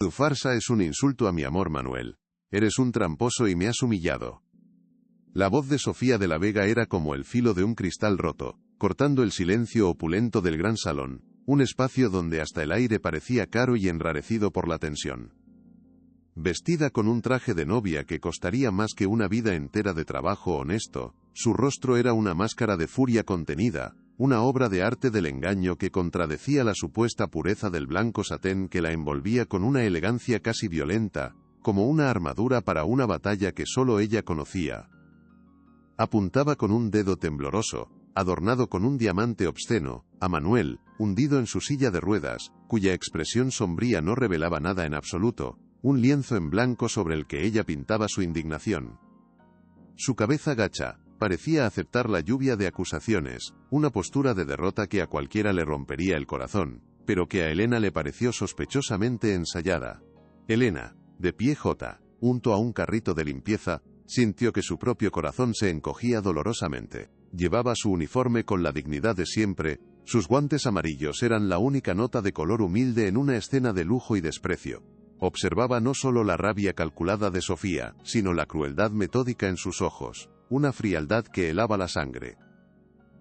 Tu farsa es un insulto a mi amor, Manuel. Eres un tramposo y me has humillado. La voz de Sofía de la Vega era como el filo de un cristal roto, cortando el silencio opulento del gran salón, un espacio donde hasta el aire parecía caro y enrarecido por la tensión. Vestida con un traje de novia que costaría más que una vida entera de trabajo honesto, su rostro era una máscara de furia contenida, una obra de arte del engaño que contradecía la supuesta pureza del blanco satén que la envolvía con una elegancia casi violenta, como una armadura para una batalla que solo ella conocía. Apuntaba con un dedo tembloroso, adornado con un diamante obsceno, a Manuel, hundido en su silla de ruedas, cuya expresión sombría no revelaba nada en absoluto, un lienzo en blanco sobre el que ella pintaba su indignación. Su cabeza gacha parecía aceptar la lluvia de acusaciones, una postura de derrota que a cualquiera le rompería el corazón, pero que a Elena le pareció sospechosamente ensayada. Elena, de pie junto a un carrito de limpieza, sintió que su propio corazón se encogía dolorosamente. Llevaba su uniforme con la dignidad de siempre, sus guantes amarillos eran la única nota de color humilde en una escena de lujo y desprecio. Observaba no solo la rabia calculada de Sofía, sino la crueldad metódica en sus ojos, una frialdad que helaba la sangre.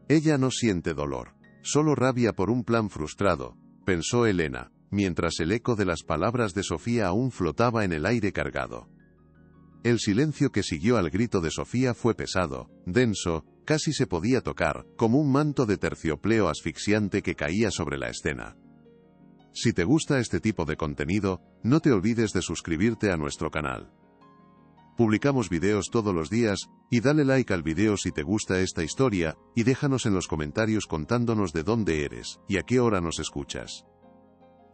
Ella no siente dolor, solo rabia por un plan frustrado, pensó Elena, mientras el eco de las palabras de Sofía aún flotaba en el aire cargado. El silencio que siguió al grito de Sofía fue pesado, denso, casi se podía tocar, como un manto de terciopelo asfixiante que caía sobre la escena. Si te gusta este tipo de contenido, no te olvides de suscribirte a nuestro canal. Publicamos videos todos los días, y dale like al video si te gusta esta historia, y déjanos en los comentarios contándonos de dónde eres, y a qué hora nos escuchas.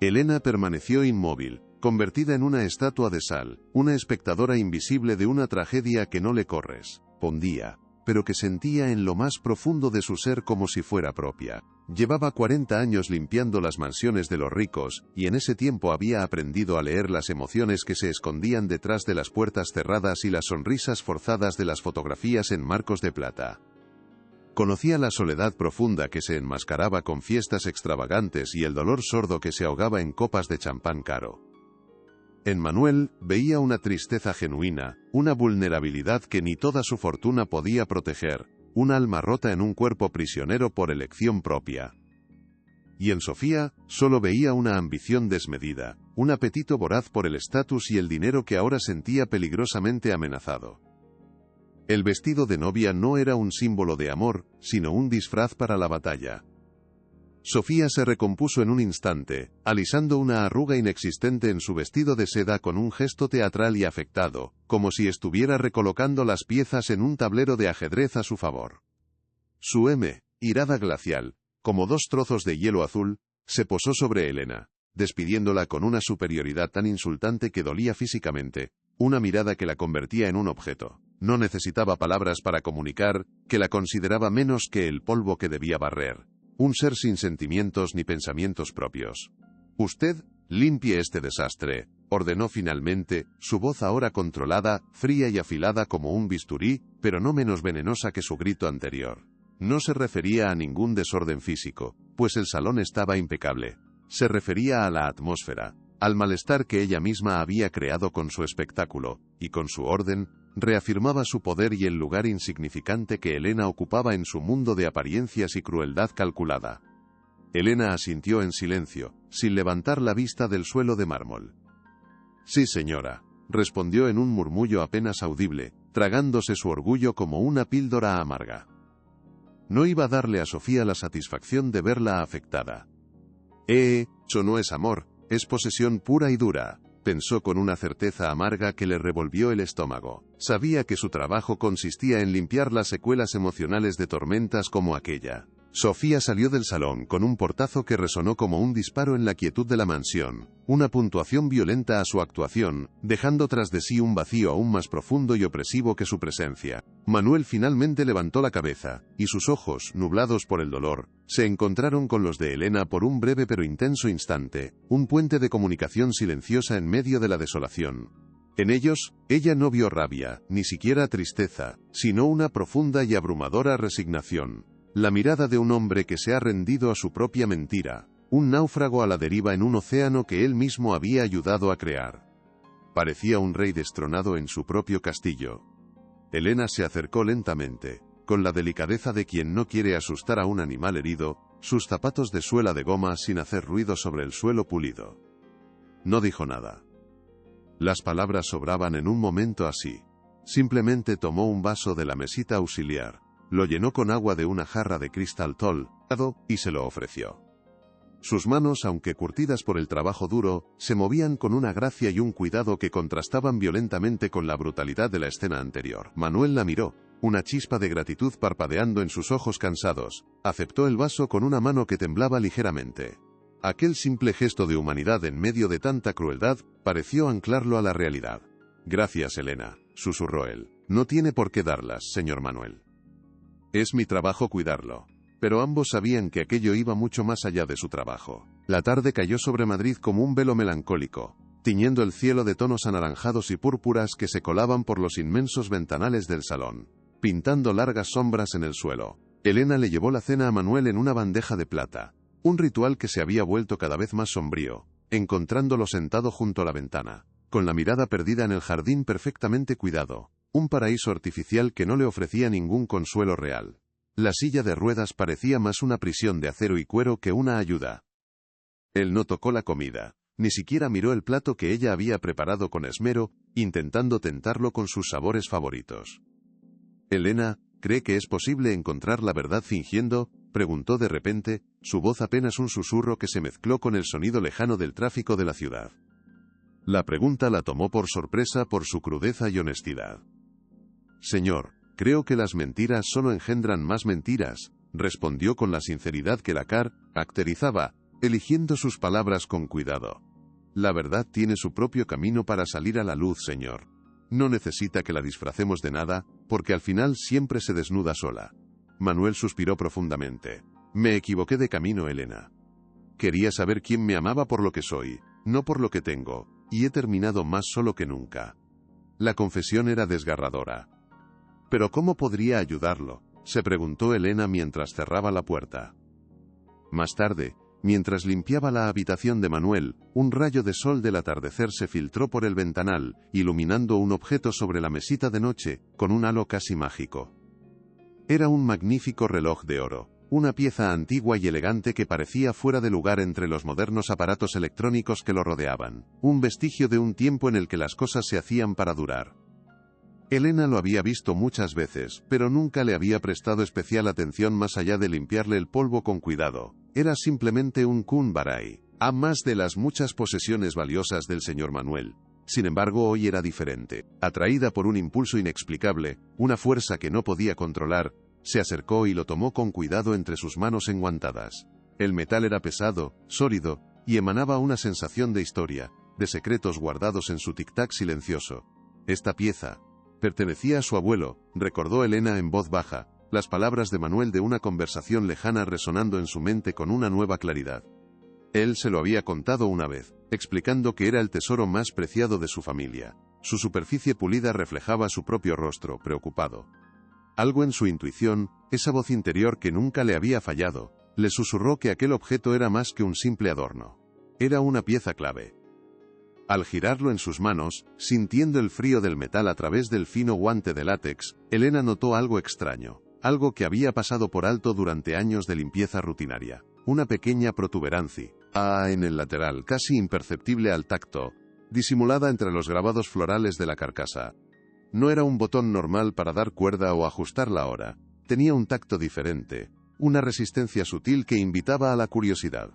Elena permaneció inmóvil, convertida en una estatua de sal, una espectadora invisible de una tragedia que no le correspondía, pero que sentía en lo más profundo de su ser como si fuera propia. Llevaba 40 años limpiando las mansiones de los ricos, y en ese tiempo había aprendido a leer las emociones que se escondían detrás de las puertas cerradas y las sonrisas forzadas de las fotografías en marcos de plata. Conocía la soledad profunda que se enmascaraba con fiestas extravagantes y el dolor sordo que se ahogaba en copas de champán caro. En Manuel, veía una tristeza genuina, una vulnerabilidad que ni toda su fortuna podía proteger, un alma rota en un cuerpo prisionero por elección propia. Y en Sofía, solo veía una ambición desmedida, un apetito voraz por el estatus y el dinero que ahora sentía peligrosamente amenazado. El vestido de novia no era un símbolo de amor, sino un disfraz para la batalla. Sofía se recompuso en un instante, alisando una arruga inexistente en su vestido de seda con un gesto teatral y afectado, como si estuviera recolocando las piezas en un tablero de ajedrez a su favor. Su mirada glacial, como dos trozos de hielo azul, se posó sobre Elena, despidiéndola con una superioridad tan insultante que dolía físicamente, una mirada que la convertía en un objeto. No necesitaba palabras para comunicar que la consideraba menos que el polvo que debía barrer. Un ser sin sentimientos ni pensamientos propios. Usted, limpie este desastre, ordenó finalmente, su voz ahora controlada, fría y afilada como un bisturí, pero no menos venenosa que su grito anterior. No se refería a ningún desorden físico, pues el salón estaba impecable. Se refería a la atmósfera, al malestar que ella misma había creado con su espectáculo, y con su orden, reafirmaba su poder y el lugar insignificante que Elena ocupaba en su mundo de apariencias y crueldad calculada. Elena asintió en silencio, sin levantar la vista del suelo de mármol. Sí, señora, respondió en un murmullo apenas audible, tragándose su orgullo como una píldora amarga. No iba a darle a Sofía la satisfacción de verla afectada. Eso no es amor, es posesión pura y dura, pensó con una certeza amarga que le revolvió el estómago. Sabía que su trabajo consistía en limpiar las secuelas emocionales de tormentas como aquella. Sofía salió del salón con un portazo que resonó como un disparo en la quietud de la mansión, una puntuación violenta a su actuación, dejando tras de sí un vacío aún más profundo y opresivo que su presencia. Manuel finalmente levantó la cabeza, y sus ojos, nublados por el dolor, se encontraron con los de Elena por un breve pero intenso instante, un puente de comunicación silenciosa en medio de la desolación. En ellos, ella no vio rabia, ni siquiera tristeza, sino una profunda y abrumadora resignación. La mirada de un hombre que se ha rendido a su propia mentira. Un náufrago a la deriva en un océano que él mismo había ayudado a crear. Parecía un rey destronado en su propio castillo. Elena se acercó lentamente, con la delicadeza de quien no quiere asustar a un animal herido, sus zapatos de suela de goma sin hacer ruido sobre el suelo pulido. No dijo nada. Las palabras sobraban en un momento así. Simplemente tomó un vaso de la mesita auxiliar, lo llenó con agua de una jarra de cristal tall, y se lo ofreció. Sus manos, aunque curtidas por el trabajo duro, se movían con una gracia y un cuidado que contrastaban violentamente con la brutalidad de la escena anterior. Manuel la miró, una chispa de gratitud parpadeando en sus ojos cansados. Aceptó el vaso con una mano que temblaba ligeramente. Aquel simple gesto de humanidad en medio de tanta crueldad pareció anclarlo a la realidad. «Gracias, Elena», susurró él. «No tiene por qué darlas, señor Manuel. Es mi trabajo cuidarlo». Pero ambos sabían que aquello iba mucho más allá de su trabajo. La tarde cayó sobre Madrid como un velo melancólico, tiñendo el cielo de tonos anaranjados y púrpuras que se colaban por los inmensos ventanales del salón, pintando largas sombras en el suelo. Elena le llevó la cena a Manuel en una bandeja de plata, un ritual que se había vuelto cada vez más sombrío, encontrándolo sentado junto a la ventana, con la mirada perdida en el jardín perfectamente cuidado, un paraíso artificial que no le ofrecía ningún consuelo real. La silla de ruedas parecía más una prisión de acero y cuero que una ayuda. Él no tocó la comida, ni siquiera miró el plato que ella había preparado con esmero, intentando tentarlo con sus sabores favoritos. «Elena, ¿cree que es posible encontrar la verdad fingiendo?», preguntó de repente, su voz apenas un susurro que se mezcló con el sonido lejano del tráfico de la ciudad. La pregunta la tomó por sorpresa por su crudeza y honestidad. «Señor, creo que las mentiras solo engendran más mentiras», respondió con la sinceridad que la caracterizaba, eligiendo sus palabras con cuidado. «La verdad tiene su propio camino para salir a la luz, señor. No necesita que la disfracemos de nada, porque al final siempre se desnuda sola». Manuel suspiró profundamente. «Me equivoqué de camino, Elena. Quería saber quién me amaba por lo que soy, no por lo que tengo, y he terminado más solo que nunca». La confesión era desgarradora. «¿Pero cómo podría ayudarlo?», se preguntó Elena mientras cerraba la puerta. Más tarde, mientras limpiaba la habitación de Manuel, un rayo de sol del atardecer se filtró por el ventanal, iluminando un objeto sobre la mesita de noche, con un halo casi mágico. Era un magnífico reloj de oro, una pieza antigua y elegante que parecía fuera de lugar entre los modernos aparatos electrónicos que lo rodeaban, un vestigio de un tiempo en el que las cosas se hacían para durar. Elena lo había visto muchas veces, pero nunca le había prestado especial atención más allá de limpiarle el polvo con cuidado. Era simplemente un Kun Barai, a más de las muchas posesiones valiosas del señor Manuel. Sin embargo, hoy era diferente. Atraída por un impulso inexplicable, una fuerza que no podía controlar, se acercó y lo tomó con cuidado entre sus manos enguantadas. El metal era pesado, sólido, y emanaba una sensación de historia, de secretos guardados en su tic-tac silencioso. Esta pieza pertenecía a su abuelo, recordó Elena en voz baja, las palabras de Manuel de una conversación lejana resonando en su mente con una nueva claridad. Él se lo había contado una vez, explicando que era el tesoro más preciado de su familia. Su superficie pulida reflejaba su propio rostro, preocupado. Algo en su intuición, esa voz interior que nunca le había fallado, le susurró que aquel objeto era más que un simple adorno. Era una pieza clave. Al girarlo en sus manos, sintiendo el frío del metal a través del fino guante de látex, Elena notó algo extraño, algo que había pasado por alto durante años de limpieza rutinaria. Una pequeña protuberancia, en el lateral, casi imperceptible al tacto, disimulada entre los grabados florales de la carcasa. No era un botón normal para dar cuerda o ajustar la hora, tenía un tacto diferente, una resistencia sutil que invitaba a la curiosidad.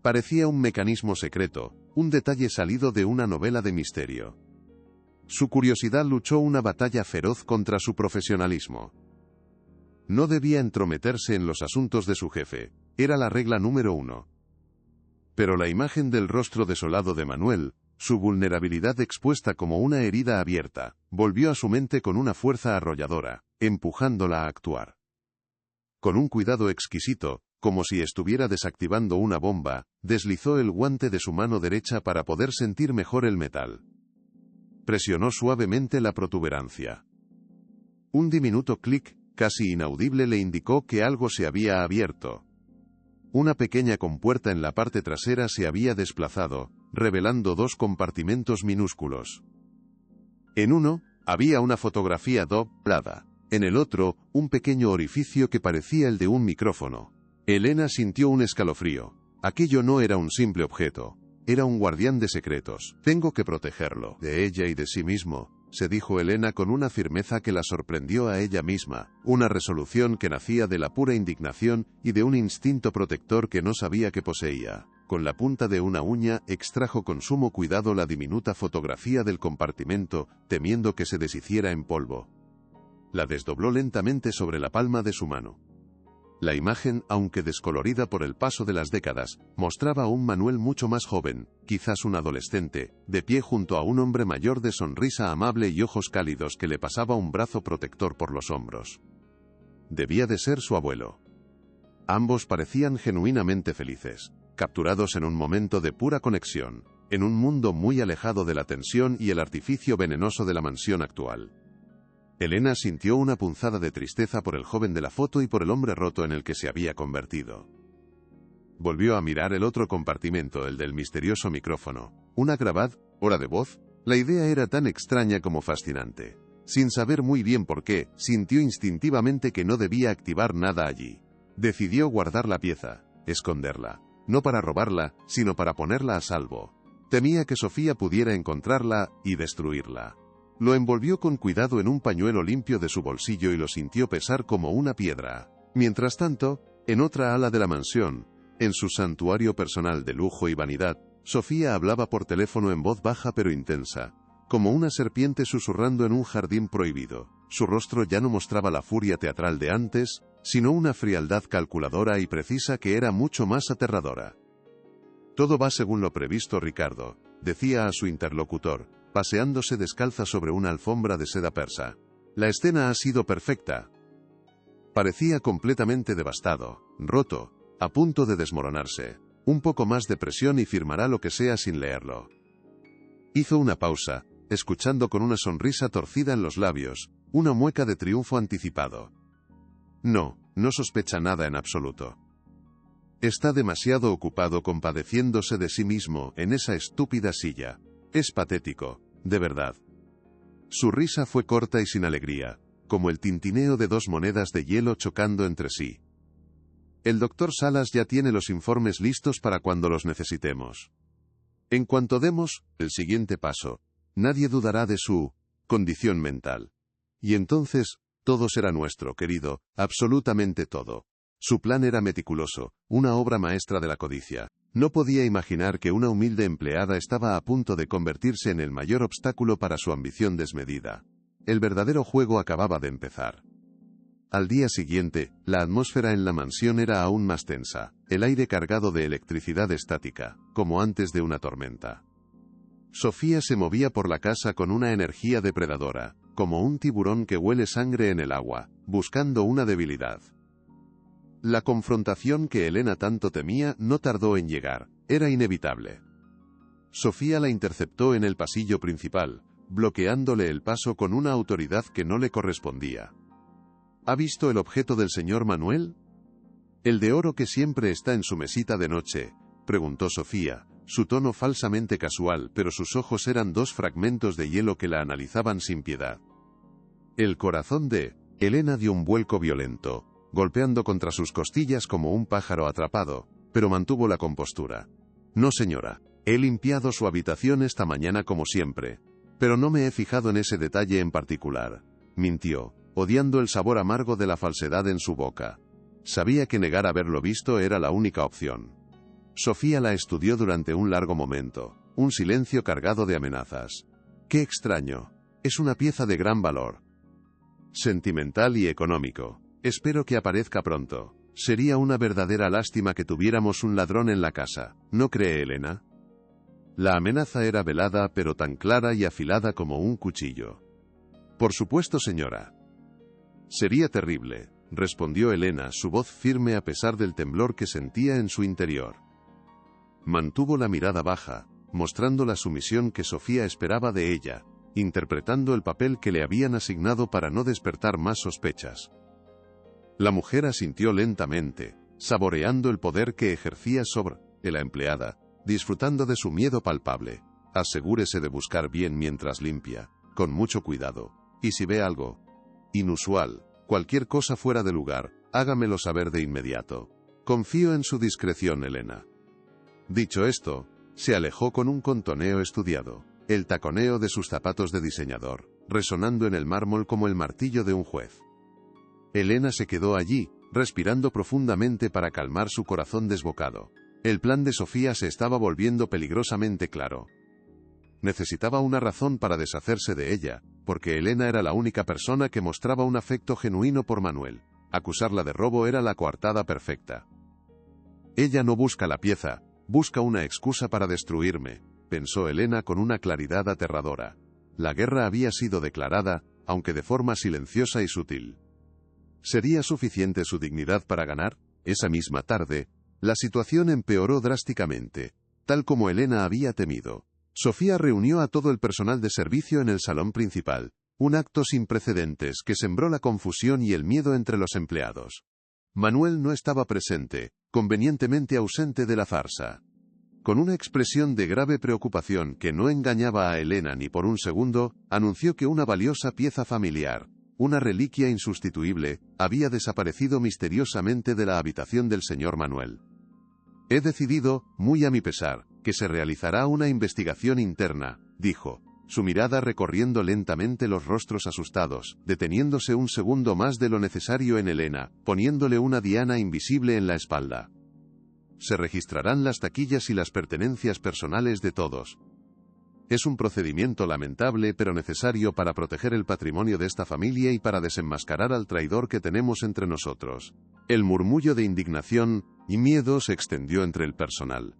Parecía un mecanismo secreto, un detalle salido de una novela de misterio. Su curiosidad luchó una batalla feroz contra su profesionalismo. No debía entrometerse en los asuntos de su jefe, era la regla número 1. Pero la imagen del rostro desolado de Manuel, su vulnerabilidad expuesta como una herida abierta, volvió a su mente con una fuerza arrolladora, empujándola a actuar. Con un cuidado exquisito, como si estuviera desactivando una bomba, deslizó el guante de su mano derecha para poder sentir mejor el metal. Presionó suavemente la protuberancia. Un diminuto clic, casi inaudible, le indicó que algo se había abierto. Una pequeña compuerta en la parte trasera se había desplazado, revelando 2 compartimentos minúsculos. En uno, había una fotografía doblada. En el otro, un pequeño orificio que parecía el de un micrófono. Elena sintió un escalofrío. Aquello no era un simple objeto. Era un guardián de secretos. Tengo que protegerlo. De ella y de sí mismo, se dijo Elena con una firmeza que la sorprendió a ella misma, una resolución que nacía de la pura indignación y de un instinto protector que no sabía que poseía. Con la punta de una uña, extrajo con sumo cuidado la diminuta fotografía del compartimento, temiendo que se deshiciera en polvo. La desdobló lentamente sobre la palma de su mano. La imagen, aunque descolorida por el paso de las décadas, mostraba a un Manuel mucho más joven, quizás un adolescente, de pie junto a un hombre mayor de sonrisa amable y ojos cálidos que le pasaba un brazo protector por los hombros. Debía de ser su abuelo. Ambos parecían genuinamente felices, capturados en un momento de pura conexión, en un mundo muy alejado de la tensión y el artificio venenoso de la mansión actual. Elena sintió una punzada de tristeza por el joven de la foto y por el hombre roto en el que se había convertido. Volvió a mirar el otro compartimento, el del misterioso micrófono. ¿Una grabadora de voz? La idea era tan extraña como fascinante. Sin saber muy bien por qué, sintió instintivamente que no debía activar nada allí. Decidió guardar la pieza, esconderla, no para robarla, sino para ponerla a salvo. Temía que Sofía pudiera encontrarla y destruirla. Lo envolvió con cuidado en un pañuelo limpio de su bolsillo y lo sintió pesar como una piedra. Mientras tanto, en otra ala de la mansión, en su santuario personal de lujo y vanidad, Sofía hablaba por teléfono en voz baja pero intensa, como una serpiente susurrando en un jardín prohibido. Su rostro ya no mostraba la furia teatral de antes, sino una frialdad calculadora y precisa que era mucho más aterradora. Todo va según lo previsto, Ricardo, decía a su interlocutor, paseándose descalza sobre una alfombra de seda persa. La escena ha sido perfecta. Parecía completamente devastado, roto, a punto de desmoronarse. Un poco más de presión y firmará lo que sea sin leerlo. Hizo una pausa, escuchando con una sonrisa torcida en los labios, una mueca de triunfo anticipado. No sospecha nada en absoluto. Está demasiado ocupado compadeciéndose de sí mismo en esa estúpida silla. Es patético, de verdad. Su risa fue corta y sin alegría, como el tintineo de 2 monedas de hielo chocando entre sí. El doctor Salas ya tiene los informes listos para cuando los necesitemos. En cuanto demos el siguiente paso, nadie dudará de su condición mental. Y entonces, todo será nuestro, querido, absolutamente todo. Su plan era meticuloso, una obra maestra de la codicia. No podía imaginar que una humilde empleada estaba a punto de convertirse en el mayor obstáculo para su ambición desmedida. El verdadero juego acababa de empezar. Al día siguiente, la atmósfera en la mansión era aún más tensa, el aire cargado de electricidad estática, como antes de una tormenta. Sofía se movía por la casa con una energía depredadora, como un tiburón que huele sangre en el agua, buscando una debilidad. La confrontación que Elena tanto temía no tardó en llegar, era inevitable. Sofía la interceptó en el pasillo principal, bloqueándole el paso con una autoridad que no le correspondía. ¿Ha visto el objeto del señor Manuel? ¿El de oro que siempre está en su mesita de noche?, preguntó Sofía, su tono falsamente casual, pero sus ojos eran 2 fragmentos de hielo que la analizaban sin piedad. El corazón de Elena dio un vuelco violento, golpeando contra sus costillas como un pájaro atrapado, pero mantuvo la compostura. No, señora. He limpiado su habitación esta mañana como siempre, pero no me he fijado en ese detalle en particular. Mintió, odiando el sabor amargo de la falsedad en su boca. Sabía que negar haberlo visto era la única opción. Sofía la estudió durante un largo momento, un silencio cargado de amenazas. ¡Qué extraño! Es una pieza de gran valor. Sentimental y económico. Espero que aparezca pronto. Sería una verdadera lástima que tuviéramos un ladrón en la casa, ¿no cree Elena? La amenaza era velada pero tan clara y afilada como un cuchillo. Por supuesto, señora. Sería terrible, respondió Elena, su voz firme a pesar del temblor que sentía en su interior. Mantuvo la mirada baja, mostrando la sumisión que Sofía esperaba de ella, interpretando el papel que le habían asignado para no despertar más sospechas. La mujer asintió lentamente, saboreando el poder que ejercía sobre la empleada, disfrutando de su miedo palpable. Asegúrese de buscar bien mientras limpia, con mucho cuidado, y si ve algo inusual, cualquier cosa fuera de lugar, hágamelo saber de inmediato. Confío en su discreción, Elena. Dicho esto, se alejó con un contoneo estudiado, el taconeo de sus zapatos de diseñador, resonando en el mármol como el martillo de un juez. Elena se quedó allí, respirando profundamente para calmar su corazón desbocado. El plan de Sofía se estaba volviendo peligrosamente claro. Necesitaba una razón para deshacerse de ella, porque Elena era la única persona que mostraba un afecto genuino por Manuel. Acusarla de robo era la coartada perfecta. Ella no busca la pieza, busca una excusa para destruirme, pensó Elena con una claridad aterradora. La guerra había sido declarada, aunque de forma silenciosa y sutil. ¿Sería suficiente su dignidad para ganar? Esa misma tarde, la situación empeoró drásticamente, tal como Elena había temido. Sofía reunió a todo el personal de servicio en el salón principal, un acto sin precedentes que sembró la confusión y el miedo entre los empleados. Manuel no estaba presente, convenientemente ausente de la farsa. Con una expresión de grave preocupación que no engañaba a Elena ni por un segundo, anunció que una valiosa pieza familiar, una reliquia insustituible, había desaparecido misteriosamente de la habitación del señor Manuel. He decidido, muy a mi pesar, que se realizará una investigación interna, dijo, su mirada recorriendo lentamente los rostros asustados, deteniéndose un segundo más de lo necesario en Elena, poniéndole una diana invisible en la espalda. Se registrarán las taquillas y las pertenencias personales de todos. Es un procedimiento lamentable pero necesario para proteger el patrimonio de esta familia y para desenmascarar al traidor que tenemos entre nosotros. El murmullo de indignación y miedo se extendió entre el personal.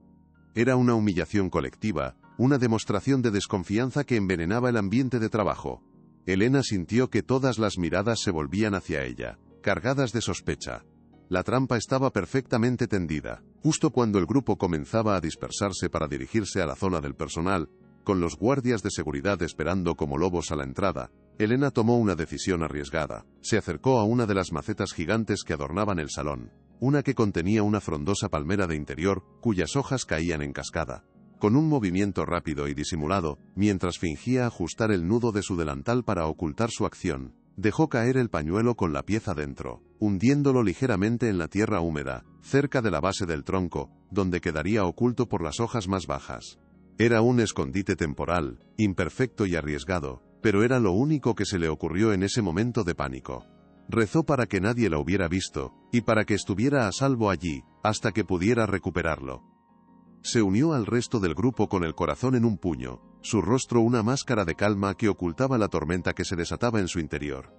Era una humillación colectiva, una demostración de desconfianza que envenenaba el ambiente de trabajo. Elena sintió que todas las miradas se volvían hacia ella, cargadas de sospecha. La trampa estaba perfectamente tendida. Justo cuando el grupo comenzaba a dispersarse para dirigirse a la zona del personal, con los guardias de seguridad esperando como lobos a la entrada, Elena tomó una decisión arriesgada. Se acercó a una de las macetas gigantes que adornaban el salón, una que contenía una frondosa palmera de interior, cuyas hojas caían en cascada. Con un movimiento rápido y disimulado, mientras fingía ajustar el nudo de su delantal para ocultar su acción, dejó caer el pañuelo con la pieza dentro, hundiéndolo ligeramente en la tierra húmeda, cerca de la base del tronco, donde quedaría oculto por las hojas más bajas. Era un escondite temporal, imperfecto y arriesgado, pero era lo único que se le ocurrió en ese momento de pánico. Rezó para que nadie la hubiera visto, y para que estuviera a salvo allí, hasta que pudiera recuperarlo. Se unió al resto del grupo con el corazón en un puño, su rostro una máscara de calma que ocultaba la tormenta que se desataba en su interior.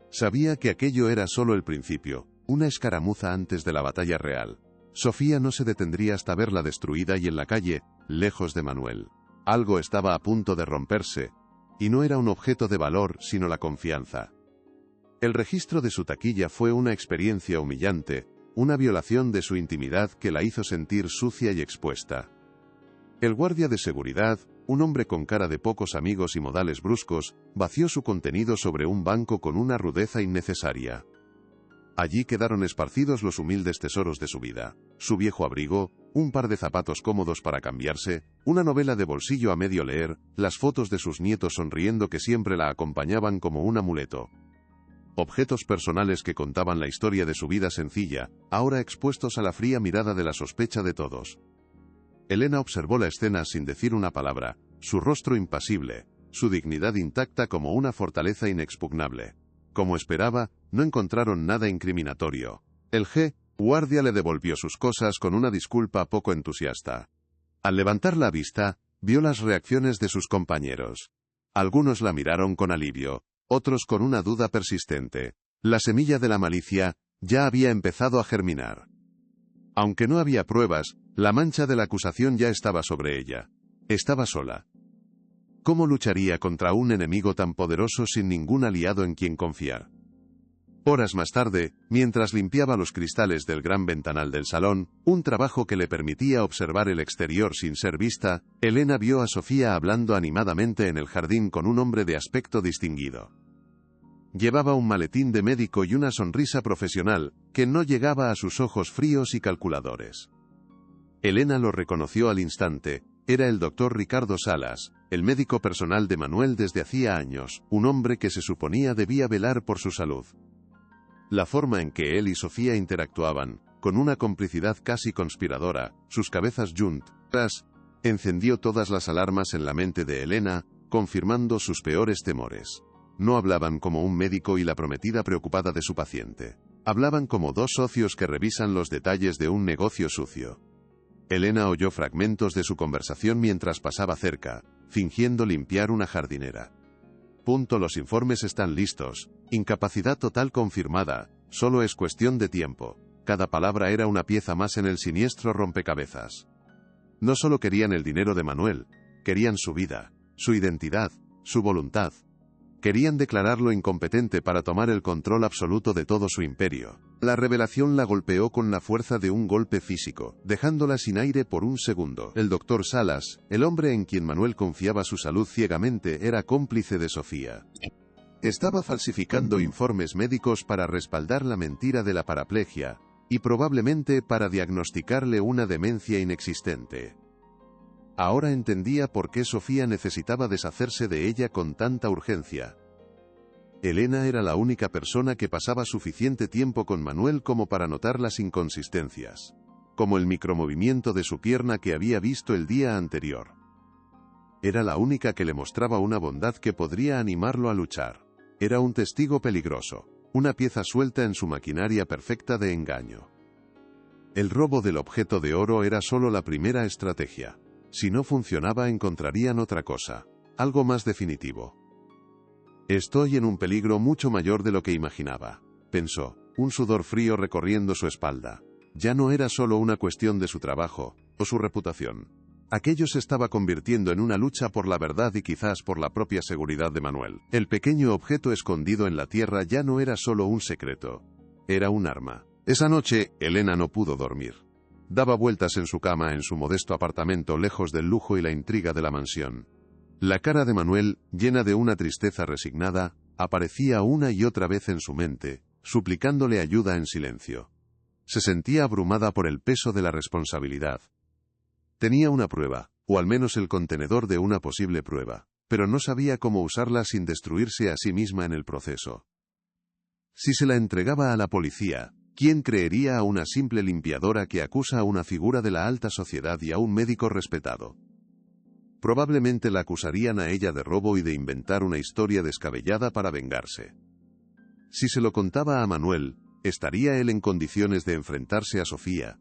Sabía que aquello era solo el principio, una escaramuza antes de la batalla real. Sofía no se detendría hasta verla destruida y en la calle, lejos de Manuel. Algo estaba a punto de romperse, y no era un objeto de valor, sino la confianza. El registro de su taquilla fue una experiencia humillante, una violación de su intimidad que la hizo sentir sucia y expuesta. El guardia de seguridad, un hombre con cara de pocos amigos y modales bruscos, vació su contenido sobre un banco con una rudeza innecesaria. Allí quedaron esparcidos los humildes tesoros de su vida, su viejo abrigo, un par de zapatos cómodos para cambiarse, una novela de bolsillo a medio leer, las fotos de sus nietos sonriendo que siempre la acompañaban como un amuleto. Objetos personales que contaban la historia de su vida sencilla, ahora expuestos a la fría mirada de la sospecha de todos. Elena observó la escena sin decir una palabra, su rostro impasible, su dignidad intacta como una fortaleza inexpugnable. Como esperaba, no encontraron nada incriminatorio. El guardia le devolvió sus cosas con una disculpa poco entusiasta. Al levantar la vista, vio las reacciones de sus compañeros. Algunos la miraron con alivio, otros con una duda persistente. La semilla de la malicia ya había empezado a germinar. Aunque no había pruebas, la mancha de la acusación ya estaba sobre ella. Estaba sola. ¿Cómo lucharía contra un enemigo tan poderoso sin ningún aliado en quien confiar? Horas más tarde, mientras limpiaba los cristales del gran ventanal del salón, un trabajo que le permitía observar el exterior sin ser vista, Elena vio a Sofía hablando animadamente en el jardín con un hombre de aspecto distinguido. Llevaba un maletín de médico y una sonrisa profesional, que no llegaba a sus ojos fríos y calculadores. Elena lo reconoció al instante. Era el doctor Ricardo Salas, el médico personal de Manuel desde hacía años, un hombre que se suponía debía velar por su salud. La forma en que él y Sofía interactuaban, con una complicidad casi conspiradora, sus cabezas juntas, encendió todas las alarmas en la mente de Elena, confirmando sus peores temores. No hablaban como un médico y la prometida preocupada de su paciente. Hablaban como dos socios que revisan los detalles de un negocio sucio. Elena oyó fragmentos de su conversación mientras pasaba cerca, fingiendo limpiar una jardinera. Los informes están listos. Incapacidad total confirmada. Solo es cuestión de tiempo. Cada palabra era una pieza más en el siniestro rompecabezas. No solo querían el dinero de Manuel, querían su vida, su identidad, su voluntad. Querían declararlo incompetente para tomar el control absoluto de todo su imperio. La revelación la golpeó con la fuerza de un golpe físico, dejándola sin aire por un segundo. El doctor Salas, el hombre en quien Manuel confiaba su salud ciegamente, era cómplice de Sofía. Estaba falsificando informes médicos para respaldar la mentira de la paraplegia, y probablemente para diagnosticarle una demencia inexistente. Ahora entendía por qué Sofía necesitaba deshacerse de ella con tanta urgencia. Elena era la única persona que pasaba suficiente tiempo con Manuel como para notar las inconsistencias, como el micromovimiento de su pierna que había visto el día anterior. Era la única que le mostraba una bondad que podría animarlo a luchar. Era un testigo peligroso, una pieza suelta en su maquinaria perfecta de engaño. El robo del objeto de oro era solo la primera estrategia. Si no funcionaba, encontrarían otra cosa, algo más definitivo. Estoy en un peligro mucho mayor de lo que imaginaba, pensó, un sudor frío recorriendo su espalda. Ya no era solo una cuestión de su trabajo, o su reputación. Aquello se estaba convirtiendo en una lucha por la verdad y quizás por la propia seguridad de Manuel. El pequeño objeto escondido en la tierra ya no era solo un secreto. Era un arma. Esa noche, Elena no pudo dormir. Daba vueltas en su cama en su modesto apartamento lejos del lujo y la intriga de la mansión. La cara de Manuel, llena de una tristeza resignada, aparecía una y otra vez en su mente, suplicándole ayuda en silencio. Se sentía abrumada por el peso de la responsabilidad. Tenía una prueba, o al menos el contenedor de una posible prueba, pero no sabía cómo usarla sin destruirse a sí misma en el proceso. Si se la entregaba a la policía, ¿quién creería a una simple limpiadora que acusa a una figura de la alta sociedad y a un médico respetado? Probablemente la acusarían a ella de robo y de inventar una historia descabellada para vengarse. Si se lo contaba a Manuel, ¿estaría él en condiciones de enfrentarse a Sofía?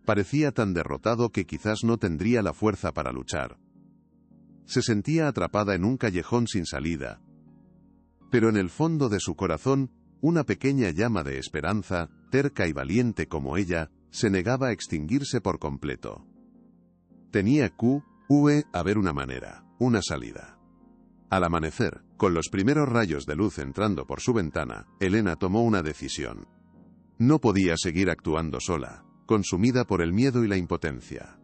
Parecía tan derrotado que quizás no tendría la fuerza para luchar. Se sentía atrapada en un callejón sin salida. Pero en el fondo de su corazón, una pequeña llama de esperanza, terca y valiente como ella, se negaba a extinguirse por completo. Tenía que haber una manera, una salida. Al amanecer, con los primeros rayos de luz entrando por su ventana, Elena tomó una decisión. No podía seguir actuando sola, consumida por el miedo y la impotencia.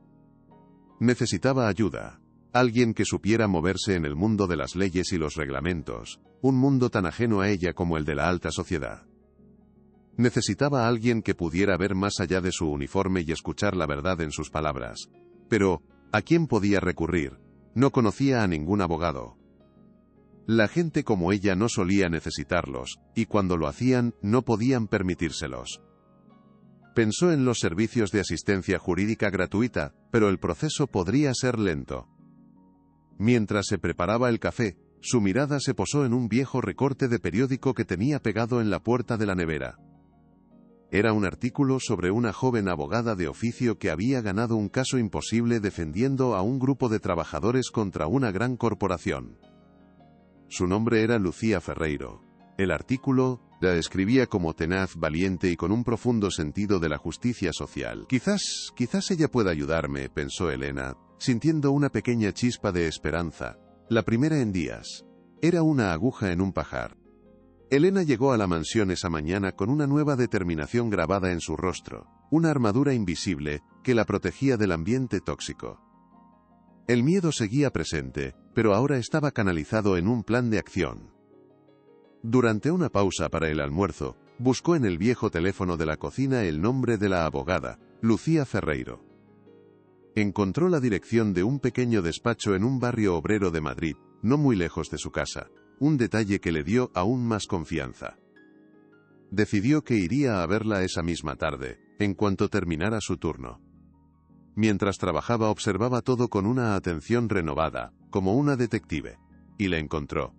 Necesitaba ayuda. Alguien que supiera moverse en el mundo de las leyes y los reglamentos, un mundo tan ajeno a ella como el de la alta sociedad. Necesitaba a alguien que pudiera ver más allá de su uniforme y escuchar la verdad en sus palabras. Pero, ¿a quién podía recurrir? No conocía a ningún abogado. La gente como ella no solía necesitarlos, y cuando lo hacían, no podían permitírselos. Pensó en los servicios de asistencia jurídica gratuita, pero el proceso podría ser lento. Mientras se preparaba el café, su mirada se posó en un viejo recorte de periódico que tenía pegado en la puerta de la nevera. Era un artículo sobre una joven abogada de oficio que había ganado un caso imposible defendiendo a un grupo de trabajadores contra una gran corporación. Su nombre era Lucía Ferreiro. El artículo la describía como tenaz, valiente y con un profundo sentido de la justicia social. Quizás ella pueda ayudarme, pensó Elena, sintiendo una pequeña chispa de esperanza, la primera en días. Era una aguja en un pajar. Elena llegó a la mansión esa mañana con una nueva determinación grabada en su rostro, una armadura invisible que la protegía del ambiente tóxico. El miedo seguía presente, pero ahora estaba canalizado en un plan de acción. Durante una pausa para el almuerzo, buscó en el viejo teléfono de la cocina el nombre de la abogada, Lucía Ferreiro. Encontró la dirección de un pequeño despacho en un barrio obrero de Madrid, no muy lejos de su casa, un detalle que le dio aún más confianza. Decidió que iría a verla esa misma tarde, en cuanto terminara su turno. Mientras trabajaba observaba todo con una atención renovada, como una detective, y la encontró.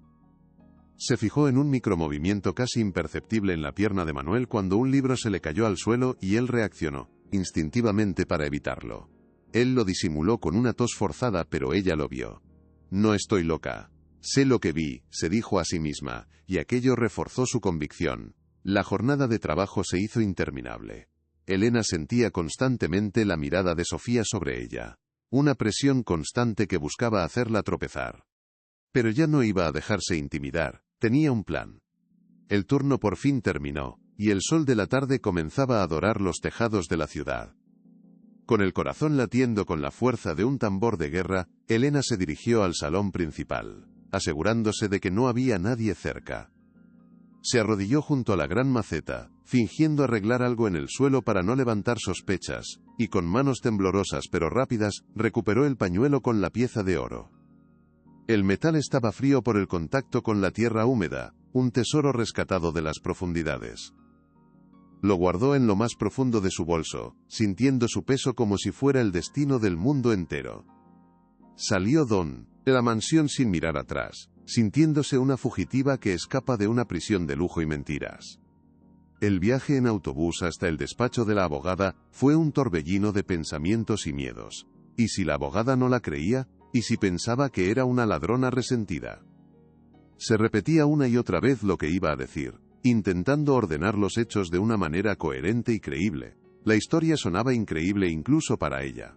Se fijó en un micromovimiento casi imperceptible en la pierna de Manuel cuando un libro se le cayó al suelo y él reaccionó, instintivamente para evitarlo. Él lo disimuló con una tos forzada, pero ella lo vio. No estoy loca. Sé lo que vi, se dijo a sí misma, y aquello reforzó su convicción. La jornada de trabajo se hizo interminable. Elena sentía constantemente la mirada de Sofía sobre ella. Una presión constante que buscaba hacerla tropezar. Pero ya no iba a dejarse intimidar, tenía un plan. El turno por fin terminó, y el sol de la tarde comenzaba a dorar los tejados de la ciudad. Con el corazón latiendo con la fuerza de un tambor de guerra, Elena se dirigió al salón principal, asegurándose de que no había nadie cerca. Se arrodilló junto a la gran maceta, fingiendo arreglar algo en el suelo para no levantar sospechas, y con manos temblorosas pero rápidas, recuperó el pañuelo con la pieza de oro. El metal estaba frío por el contacto con la tierra húmeda, un tesoro rescatado de las profundidades. Lo guardó en lo más profundo de su bolso, sintiendo su peso como si fuera el destino del mundo entero. Salió de la mansión sin mirar atrás, sintiéndose una fugitiva que escapa de una prisión de lujo y mentiras. El viaje en autobús hasta el despacho de la abogada fue un torbellino de pensamientos y miedos. ¿Y si la abogada no la creía? ¿Y si pensaba que era una ladrona resentida? Se repetía una y otra vez lo que iba a decir, intentando ordenar los hechos de una manera coherente y creíble. La historia sonaba increíble incluso para ella.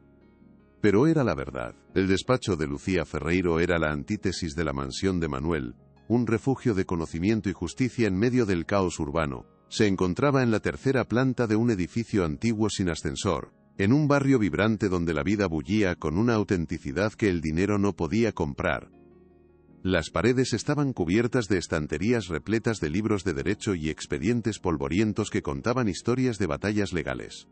Pero era la verdad. El despacho de Lucía Ferreiro era la antítesis de la mansión de Manuel, un refugio de conocimiento y justicia en medio del caos urbano. Se encontraba en la tercera planta de un edificio antiguo sin ascensor, en un barrio vibrante donde la vida bullía con una autenticidad que el dinero no podía comprar. Las paredes estaban cubiertas de estanterías repletas de libros de derecho y expedientes polvorientos que contaban historias de batallas legales.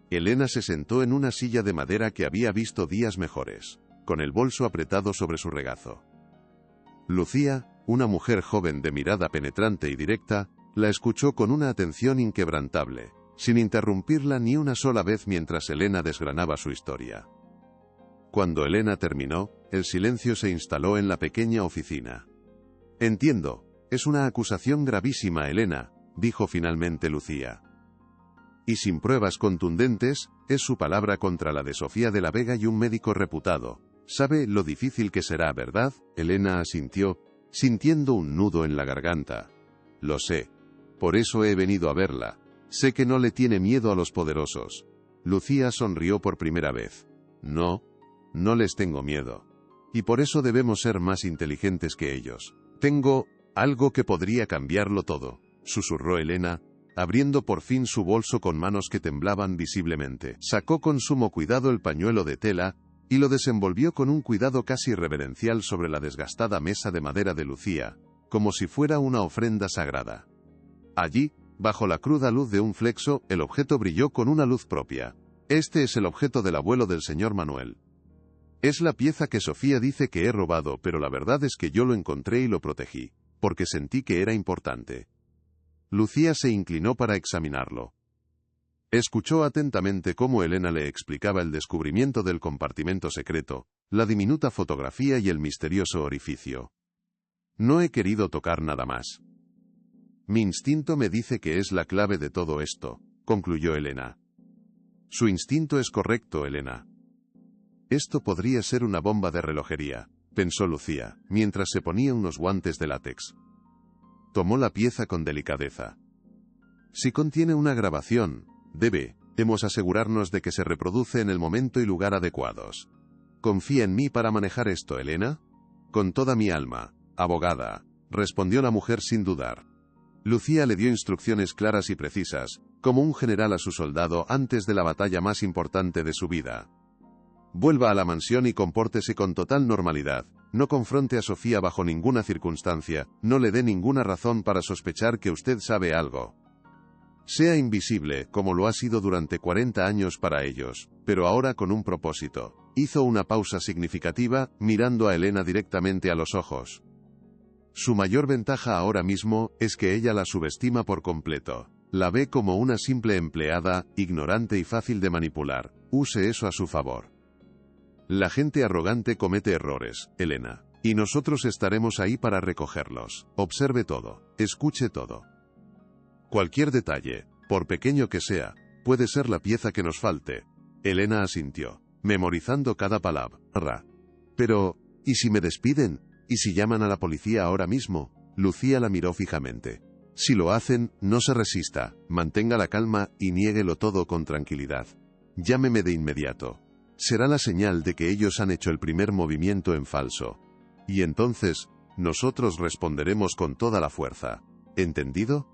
Elena se sentó en una silla de madera que había visto días mejores, con el bolso apretado sobre su regazo. Lucía, una mujer joven de mirada penetrante y directa, la escuchó con una atención inquebrantable, sin interrumpirla ni una sola vez mientras Elena desgranaba su historia. Cuando Elena terminó, el silencio se instaló en la pequeña oficina. «Entiendo, es una acusación gravísima, Elena», dijo finalmente Lucía. «Y sin pruebas contundentes, es su palabra contra la de Sofía de la Vega y un médico reputado. ¿Sabe lo difícil que será, verdad?». Elena asintió, sintiendo un nudo en la garganta. «Lo sé. Por eso he venido a verla. Sé que no le tiene miedo a los poderosos». Lucía sonrió por primera vez. No les tengo miedo. Y por eso debemos ser más inteligentes que ellos. Tengo algo que podría cambiarlo todo, susurró Elena, abriendo por fin su bolso con manos que temblaban visiblemente. Sacó con sumo cuidado el pañuelo de tela, y lo desenvolvió con un cuidado casi reverencial sobre la desgastada mesa de madera de Lucía, como si fuera una ofrenda sagrada. Allí, bajo la cruda luz de un flexo, el objeto brilló con una luz propia. «Este es el objeto del abuelo del señor Manuel. Es la pieza que Sofía dice que he robado, pero la verdad es que yo lo encontré y lo protegí, porque sentí que era importante». Lucía se inclinó para examinarlo. Escuchó atentamente cómo Elena le explicaba el descubrimiento del compartimento secreto, la diminuta fotografía y el misterioso orificio. «No he querido tocar nada más. Mi instinto me dice que es la clave de todo esto», concluyó Elena. «Su instinto es correcto, Elena». «Esto podría ser una bomba de relojería», pensó Lucía, mientras se ponía unos guantes de látex. Tomó la pieza con delicadeza. «Si contiene una grabación, debemos asegurarnos de que se reproduce en el momento y lugar adecuados. ¿Confía en mí para manejar esto, Elena?» «Con toda mi alma, abogada», respondió la mujer sin dudar. Lucía le dio instrucciones claras y precisas, como un general a su soldado antes de la batalla más importante de su vida. «Vuelva a la mansión y compórtese con total normalidad. No confronte a Sofía bajo ninguna circunstancia, no le dé ninguna razón para sospechar que usted sabe algo. Sea invisible, como lo ha sido durante 40 años para ellos, pero ahora con un propósito. Hizo una pausa significativa, mirando a Elena directamente a los ojos. Su mayor ventaja ahora mismo es que ella la subestima por completo. La ve como una simple empleada, ignorante y fácil de manipular. Use eso a su favor. La gente arrogante comete errores, Elena. Y nosotros estaremos ahí para recogerlos. Observe todo. Escuche todo. Cualquier detalle, por pequeño que sea, puede ser la pieza que nos falte. Elena asintió, memorizando cada palabra. Pero, ¿y si me despiden? ¿Y si llaman a la policía ahora mismo? Lucía la miró fijamente. Si lo hacen, no se resista, mantenga la calma y niéguelo todo con tranquilidad. Llámeme de inmediato. Será la señal de que ellos han hecho el primer movimiento en falso. Y entonces, nosotros responderemos con toda la fuerza. ¿Entendido?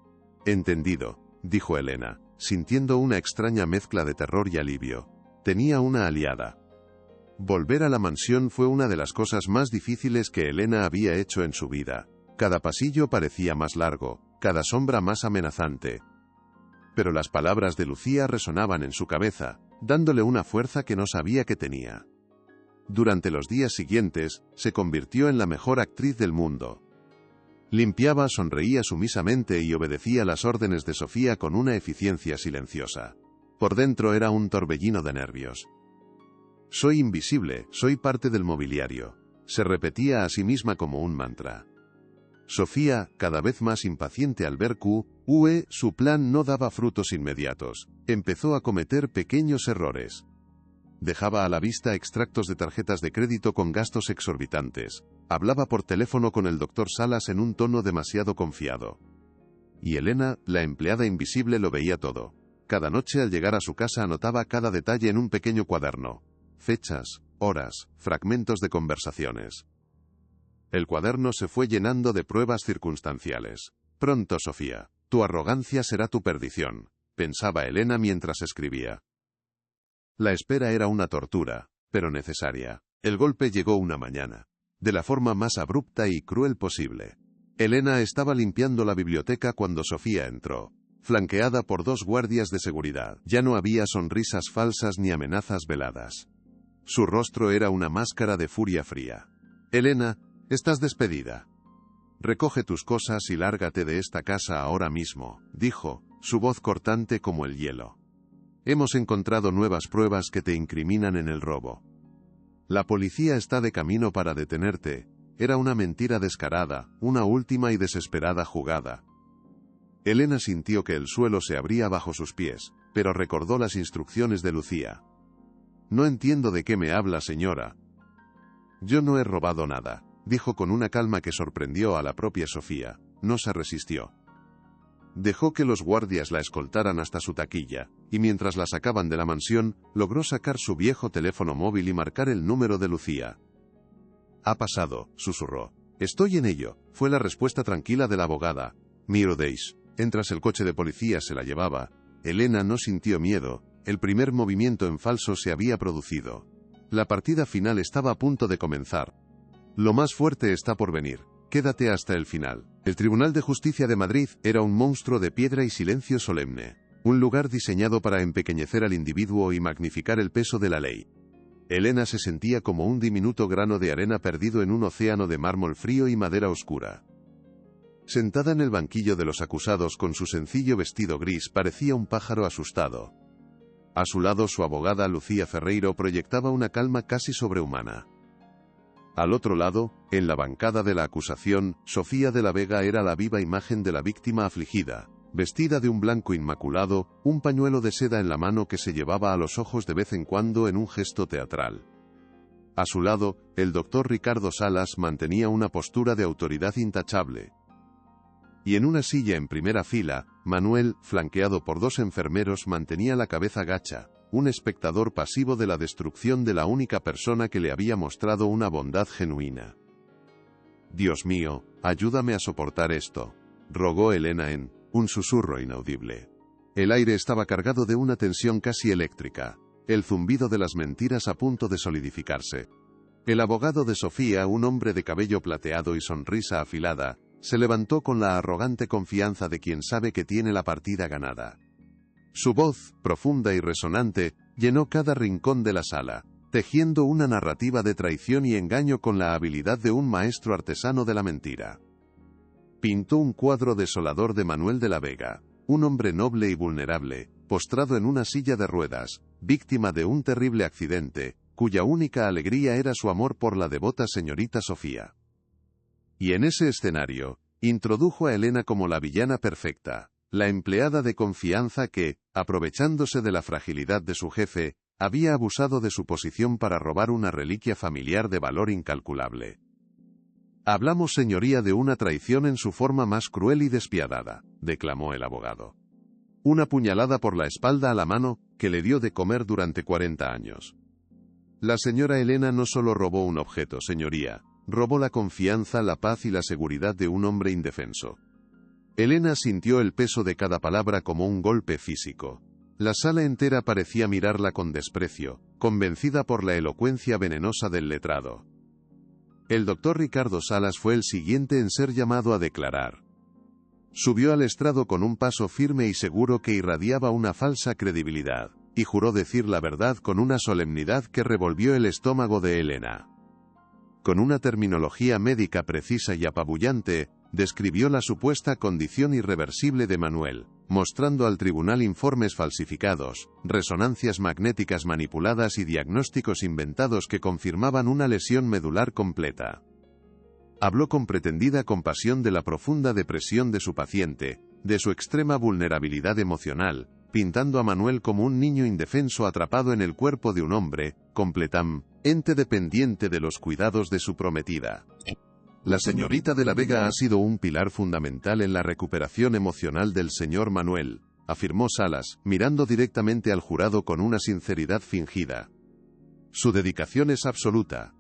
Entendido, dijo Elena, sintiendo una extraña mezcla de terror y alivio. Tenía una aliada. Volver a la mansión fue una de las cosas más difíciles que Elena había hecho en su vida. Cada pasillo parecía más largo, cada sombra más amenazante. Pero las palabras de Lucía resonaban en su cabeza, dándole una fuerza que no sabía que tenía. Durante los días siguientes, se convirtió en la mejor actriz del mundo. Limpiaba, sonreía sumisamente y obedecía las órdenes de Sofía con una eficiencia silenciosa. Por dentro era un torbellino de nervios. Soy invisible, soy parte del mobiliario. Se repetía a sí misma como un mantra. Sofía, cada vez más impaciente al ver que su plan no daba frutos inmediatos, empezó a cometer pequeños errores. Dejaba a la vista extractos de tarjetas de crédito con gastos exorbitantes. Hablaba por teléfono con el doctor Salas en un tono demasiado confiado. Y Elena, la empleada invisible, lo veía todo. Cada noche al llegar a su casa anotaba cada detalle en un pequeño cuaderno. Fechas, horas, fragmentos de conversaciones. El cuaderno se fue llenando de pruebas circunstanciales. Pronto, Sofía, tu arrogancia será tu perdición, pensaba Elena mientras escribía. La espera era una tortura, pero necesaria. El golpe llegó una mañana, de la forma más abrupta y cruel posible. Elena estaba limpiando la biblioteca cuando Sofía entró, flanqueada por 2 guardias de seguridad. Ya no había sonrisas falsas ni amenazas veladas. Su rostro era una máscara de furia fría. Elena, estás despedida. Recoge tus cosas y lárgate de esta casa ahora mismo, dijo, su voz cortante como el hielo. Hemos encontrado nuevas pruebas que te incriminan en el robo. La policía está de camino para detenerte. Era una mentira descarada, una última y desesperada jugada. Elena sintió que el suelo se abría bajo sus pies, pero recordó las instrucciones de Lucía. No entiendo de qué me habla, señora. Yo no he robado nada, dijo con una calma que sorprendió a la propia Sofía. No se resistió. Dejó que los guardias la escoltaran hasta su taquilla, y mientras la sacaban de la mansión, logró sacar su viejo teléfono móvil y marcar el número de Lucía. Ha pasado, susurró. Estoy en ello, fue la respuesta tranquila de la abogada. Mirodeis. Mientras el coche de policía se la llevaba, Elena no sintió miedo, el primer movimiento en falso se había producido. La partida final estaba a punto de comenzar. Lo más fuerte está por venir. Quédate hasta el final. El Tribunal de Justicia de Madrid era un monstruo de piedra y silencio solemne. Un lugar diseñado para empequeñecer al individuo y magnificar el peso de la ley. Elena se sentía como un diminuto grano de arena perdido en un océano de mármol frío y madera oscura. Sentada en el banquillo de los acusados con su sencillo vestido gris, parecía un pájaro asustado. A su lado su abogada Lucía Ferreiro proyectaba una calma casi sobrehumana. Al otro lado, en la bancada de la acusación, Sofía de la Vega era la viva imagen de la víctima afligida, vestida de un blanco inmaculado, un pañuelo de seda en la mano que se llevaba a los ojos de vez en cuando en un gesto teatral. A su lado, el doctor Ricardo Salas mantenía una postura de autoridad intachable. Y en una silla en primera fila, Manuel, flanqueado por 2 enfermeros, mantenía la cabeza gacha, un espectador pasivo de la destrucción de la única persona que le había mostrado una bondad genuina. Dios mío, ayúdame a soportar esto, rogó Elena en un susurro inaudible. El aire estaba cargado de una tensión casi eléctrica, el zumbido de las mentiras a punto de solidificarse. El abogado de Sofía, un hombre de cabello plateado y sonrisa afilada, se levantó con la arrogante confianza de quien sabe que tiene la partida ganada. Su voz, profunda y resonante, llenó cada rincón de la sala, tejiendo una narrativa de traición y engaño con la habilidad de un maestro artesano de la mentira. Pintó un cuadro desolador de Manuel de la Vega, un hombre noble y vulnerable, postrado en una silla de ruedas, víctima de un terrible accidente, cuya única alegría era su amor por la devota señorita Sofía. Y en ese escenario, introdujo a Elena como la villana perfecta, la empleada de confianza que, aprovechándose de la fragilidad de su jefe, había abusado de su posición para robar una reliquia familiar de valor incalculable. Hablamos, señoría, de una traición en su forma más cruel y despiadada, declamó el abogado. Una puñalada por la espalda a la mano, que le dio de comer durante 40 años. La señora Elena no solo robó un objeto, señoría, robó la confianza, la paz y la seguridad de un hombre indefenso. Elena sintió el peso de cada palabra como un golpe físico. La sala entera parecía mirarla con desprecio, convencida por la elocuencia venenosa del letrado. El doctor Ricardo Salas fue el siguiente en ser llamado a declarar. Subió al estrado con un paso firme y seguro que irradiaba una falsa credibilidad, y juró decir la verdad con una solemnidad que revolvió el estómago de Elena. Con una terminología médica precisa y apabullante, describió la supuesta condición irreversible de Manuel, mostrando al tribunal informes falsificados, resonancias magnéticas manipuladas y diagnósticos inventados que confirmaban una lesión medular completa. Habló con pretendida compasión de la profunda depresión de su paciente, de su extrema vulnerabilidad emocional, pintando a Manuel como un niño indefenso atrapado en el cuerpo de un hombre, completamente dependiente de los cuidados de su prometida. La señorita de la Vega ha sido un pilar fundamental en la recuperación emocional del señor Manuel, afirmó Salas, mirando directamente al jurado con una sinceridad fingida. Su dedicación es absoluta.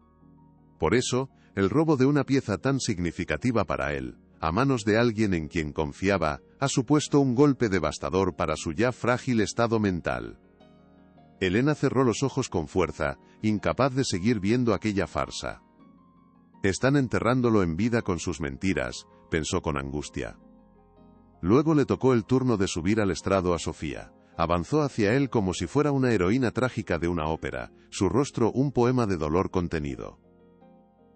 Por eso, el robo de una pieza tan significativa para él, a manos de alguien en quien confiaba, ha supuesto un golpe devastador para su ya frágil estado mental. Elena cerró los ojos con fuerza, incapaz de seguir viendo aquella farsa. Están enterrándolo en vida con sus mentiras, pensó con angustia. Luego le tocó el turno de subir al estrado a Sofía. Avanzó hacia él como si fuera una heroína trágica de una ópera, su rostro un poema de dolor contenido.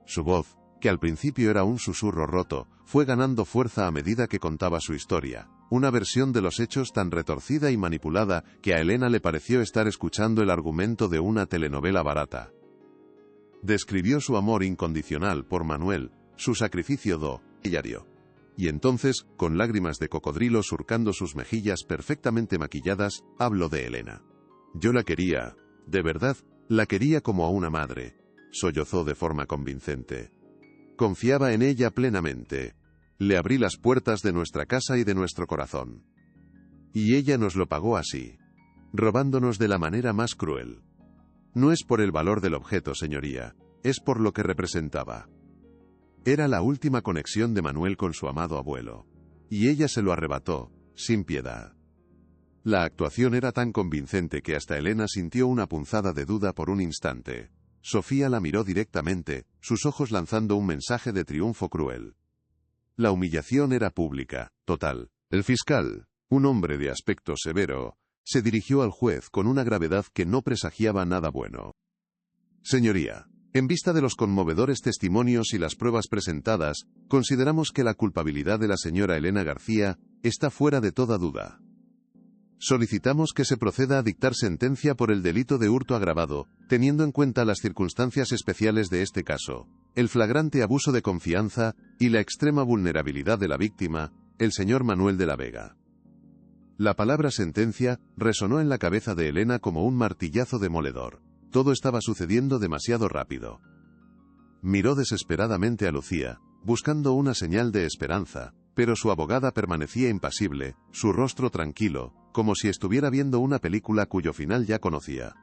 Su voz, que al principio era un susurro roto, fue ganando fuerza a medida que contaba su historia, una versión de los hechos tan retorcida y manipulada que a Elena le pareció estar escuchando el argumento de una telenovela barata. Describió su amor incondicional por Manuel, su sacrificio diario. Y entonces, con lágrimas de cocodrilo surcando sus mejillas perfectamente maquilladas, habló de Elena. Yo la quería, de verdad, la quería como a una madre, sollozó de forma convincente. Confiaba en ella plenamente. Le abrí las puertas de nuestra casa y de nuestro corazón. Y ella nos lo pagó así, robándonos de la manera más cruel. No es por el valor del objeto, señoría, es por lo que representaba. Era la última conexión de Manuel con su amado abuelo. Y ella se lo arrebató, sin piedad. La actuación era tan convincente que hasta Elena sintió una punzada de duda por un instante. Sofía la miró directamente, sus ojos lanzando un mensaje de triunfo cruel. La humillación era pública, total. El fiscal, un hombre de aspecto severo, se dirigió al juez con una gravedad que no presagiaba nada bueno. Señoría, en vista de los conmovedores testimonios y las pruebas presentadas, consideramos que la culpabilidad de la señora Elena García está fuera de toda duda. Solicitamos que se proceda a dictar sentencia por el delito de hurto agravado, teniendo en cuenta las circunstancias especiales de este caso, el flagrante abuso de confianza y la extrema vulnerabilidad de la víctima, el señor Manuel de la Vega. La palabra sentencia resonó en la cabeza de Elena como un martillazo demoledor. Todo estaba sucediendo demasiado rápido. Miró desesperadamente a Lucía, buscando una señal de esperanza, pero su abogada permanecía impasible, su rostro tranquilo, como si estuviera viendo una película cuyo final ya conocía.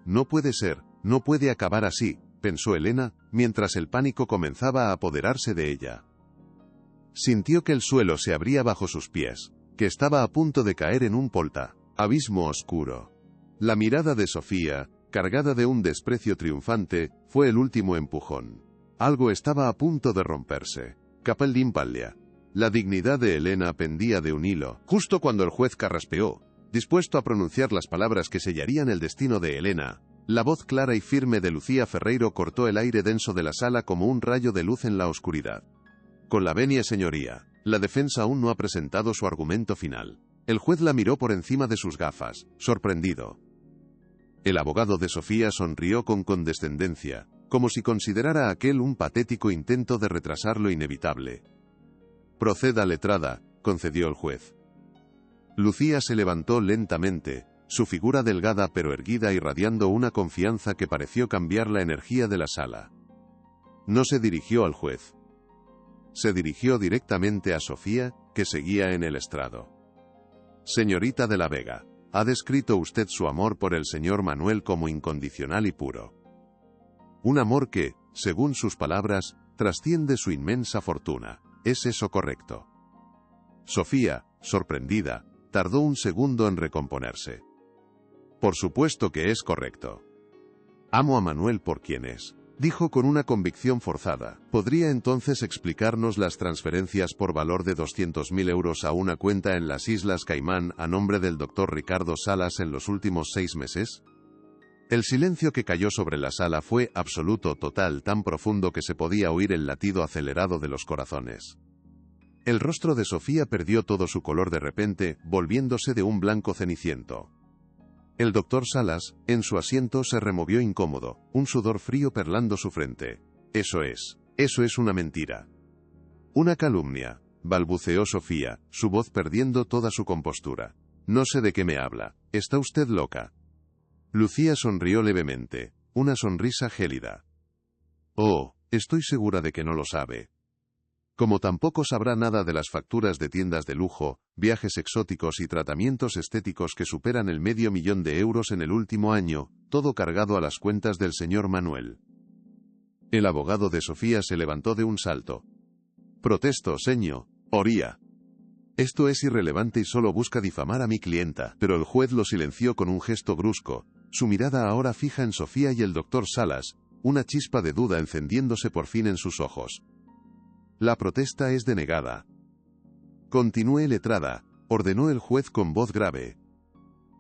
No puede ser, no puede acabar así, pensó Elena, mientras el pánico comenzaba a apoderarse de ella. Sintió que el suelo se abría bajo sus pies, que estaba a punto de caer en un abismo oscuro. La mirada de Sofía, cargada de un desprecio triunfante, fue el último empujón. Algo estaba a punto de romperse. Capellimpalia. La dignidad de Elena pendía de un hilo. Justo cuando el juez carraspeó, dispuesto a pronunciar las palabras que sellarían el destino de Elena, la voz clara y firme de Lucía Ferreiro cortó el aire denso de la sala como un rayo de luz en la oscuridad. Con la venia señoría, la defensa aún no ha presentado su argumento final. El juez la miró por encima de sus gafas, sorprendido. El abogado de Sofía sonrió con condescendencia, como si considerara aquel un patético intento de retrasar lo inevitable. Proceda, letrada, concedió el juez. Lucía se levantó lentamente, su figura delgada pero erguida irradiando una confianza que pareció cambiar la energía de la sala. No se dirigió al juez. Se dirigió directamente a Sofía, que seguía en el estrado. Señorita de la Vega, ha descrito usted su amor por el señor Manuel como incondicional y puro. Un amor que, según sus palabras, trasciende su inmensa fortuna. ¿Es eso correcto? Sofía, sorprendida, tardó un segundo en recomponerse. Por supuesto que es correcto. Amo a Manuel por quien es, dijo con una convicción forzada. ¿Podría entonces explicarnos las transferencias por valor de 200.000 euros a una cuenta en las Islas Caimán a nombre del doctor Ricardo Salas en los últimos 6 meses? El silencio que cayó sobre la sala fue absoluto, total, tan profundo que se podía oír el latido acelerado de los corazones. El rostro de Sofía perdió todo su color de repente, volviéndose de un blanco ceniciento. El doctor Salas, en su asiento, se removió incómodo, un sudor frío perlando su frente. Eso es una mentira. Una calumnia, balbuceó Sofía, su voz perdiendo toda su compostura. No sé de qué me habla. ¿Está usted loca? Lucía sonrió levemente, una sonrisa gélida. Oh, estoy segura de que no lo sabe. Como tampoco sabrá nada de las facturas de tiendas de lujo, viajes exóticos y tratamientos estéticos que superan el $500.000 de euros en el último año, todo cargado a las cuentas del señor Manuel. El abogado de Sofía se levantó de un salto. Protesto, señor Oría. Esto es irrelevante y solo busca difamar a mi clienta. Pero el juez lo silenció con un gesto brusco, su mirada ahora fija en Sofía y el doctor Salas, una chispa de duda encendiéndose por fin en sus ojos. La protesta es denegada. Continúe, letrada, ordenó el juez con voz grave.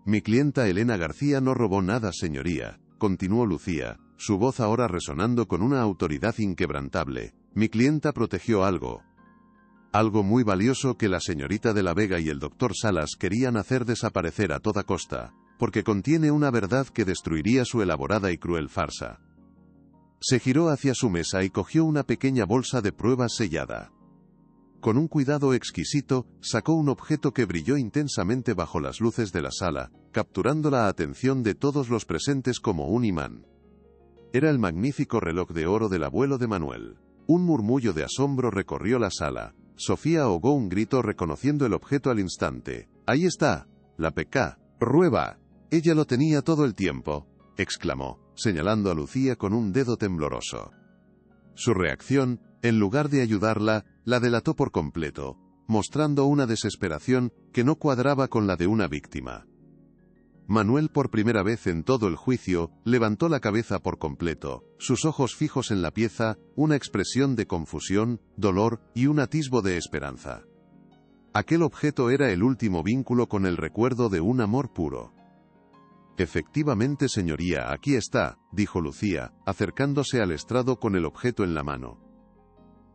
Mi clienta Elena García no robó nada, señoría, continuó Lucía, su voz ahora resonando con una autoridad inquebrantable. Mi clienta protegió algo muy valioso que la señorita de la Vega y el doctor Salas querían hacer desaparecer a toda costa, porque contiene una verdad que destruiría su elaborada y cruel farsa. Se giró hacia su mesa y cogió una pequeña bolsa de pruebas sellada. Con un cuidado exquisito, sacó un objeto que brilló intensamente bajo las luces de la sala, capturando la atención de todos los presentes como un imán. Era el magnífico reloj de oro del abuelo de Manuel. Un murmullo de asombro recorrió la sala. Sofía ahogó un grito reconociendo el objeto al instante. Ahí está, la PK. Prueba. Ella lo tenía todo el tiempo, exclamó, señalando a Lucía con un dedo tembloroso. Su reacción, en lugar de ayudarla, la delató por completo, mostrando una desesperación que no cuadraba con la de una víctima. Manuel, por primera vez en todo el juicio, levantó la cabeza por completo, sus ojos fijos en la pieza, una expresión de confusión, dolor y un atisbo de esperanza. Aquel objeto era el último vínculo con el recuerdo de un amor puro. Efectivamente, señoría, aquí está, dijo Lucía, acercándose al estrado con el objeto en la mano.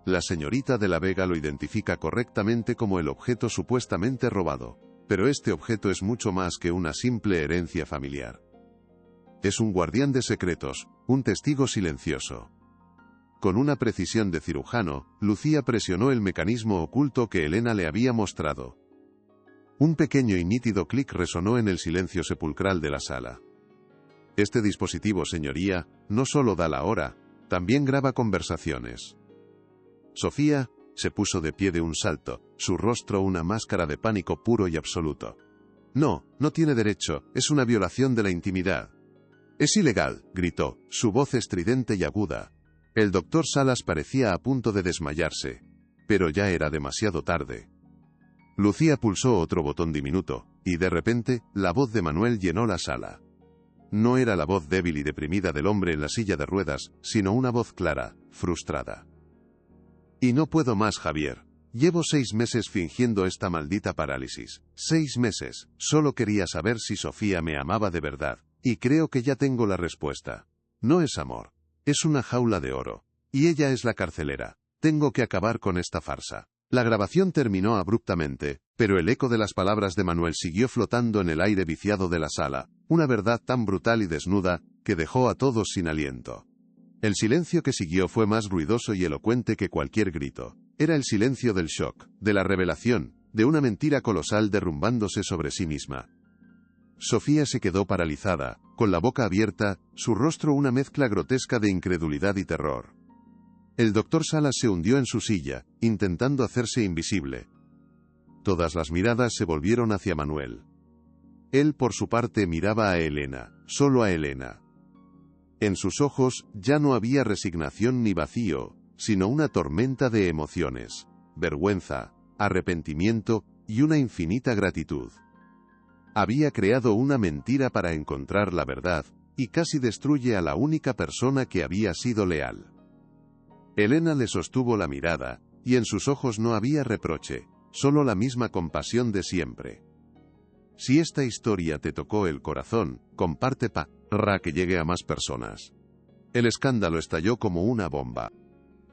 La señorita de la Vega lo identifica correctamente como el objeto supuestamente robado. Pero este objeto es mucho más que una simple herencia familiar. Es un guardián de secretos, un testigo silencioso. Con una precisión de cirujano, Lucía presionó el mecanismo oculto que Elena le había mostrado. Un pequeño y nítido clic resonó en el silencio sepulcral de la sala. Este dispositivo, señoría, no solo da la hora, también graba conversaciones. Sofía se puso de pie de un salto, su rostro una máscara de pánico puro y absoluto. No tiene derecho, es una violación de la intimidad. Es ilegal, gritó, su voz estridente y aguda. El doctor Salas parecía a punto de desmayarse, pero ya era demasiado tarde. Lucía pulsó otro botón diminuto, y de repente, la voz de Manuel llenó la sala. No era la voz débil y deprimida del hombre en la silla de ruedas, sino una voz clara, frustrada. Y no puedo más, Javier. Llevo 6 meses fingiendo esta maldita parálisis. 6 meses. Solo quería saber si Sofía me amaba de verdad. Y creo que ya tengo la respuesta. No es amor. Es una jaula de oro. Y ella es la carcelera. Tengo que acabar con esta farsa. La grabación terminó abruptamente, pero el eco de las palabras de Manuel siguió flotando en el aire viciado de la sala, una verdad tan brutal y desnuda, que dejó a todos sin aliento. El silencio que siguió fue más ruidoso y elocuente que cualquier grito. Era el silencio del shock, de la revelación, de una mentira colosal derrumbándose sobre sí misma. Sofía se quedó paralizada, con la boca abierta, su rostro una mezcla grotesca de incredulidad y terror. El doctor Salas se hundió en su silla, intentando hacerse invisible. Todas las miradas se volvieron hacia Manuel. Él, por su parte, miraba a Elena, solo a Elena. En sus ojos ya no había resignación ni vacío, sino una tormenta de emociones, vergüenza, arrepentimiento y una infinita gratitud. Había creado una mentira para encontrar la verdad, y casi destruye a la única persona que había sido leal. Elena le sostuvo la mirada, y en sus ojos no había reproche, solo la misma compasión de siempre. Si esta historia te tocó el corazón, comparte para que llegue a más personas. El escándalo estalló como una bomba.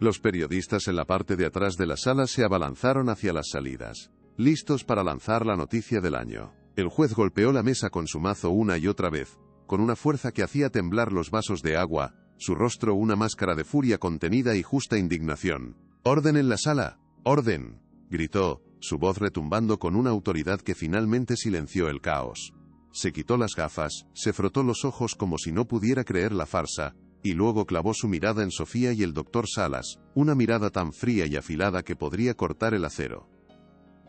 Los periodistas en la parte de atrás de la sala se abalanzaron hacia las salidas, listos para lanzar la noticia del año. El juez golpeó la mesa con su mazo una y otra vez, con una fuerza que hacía temblar los vasos de agua, su rostro una máscara de furia contenida y justa indignación. «¡Orden en la sala! ¡Orden!», gritó, su voz retumbando con una autoridad que finalmente silenció el caos. Se quitó las gafas, se frotó los ojos como si no pudiera creer la farsa, y luego clavó su mirada en Sofía y el doctor Salas, una mirada tan fría y afilada que podría cortar el acero.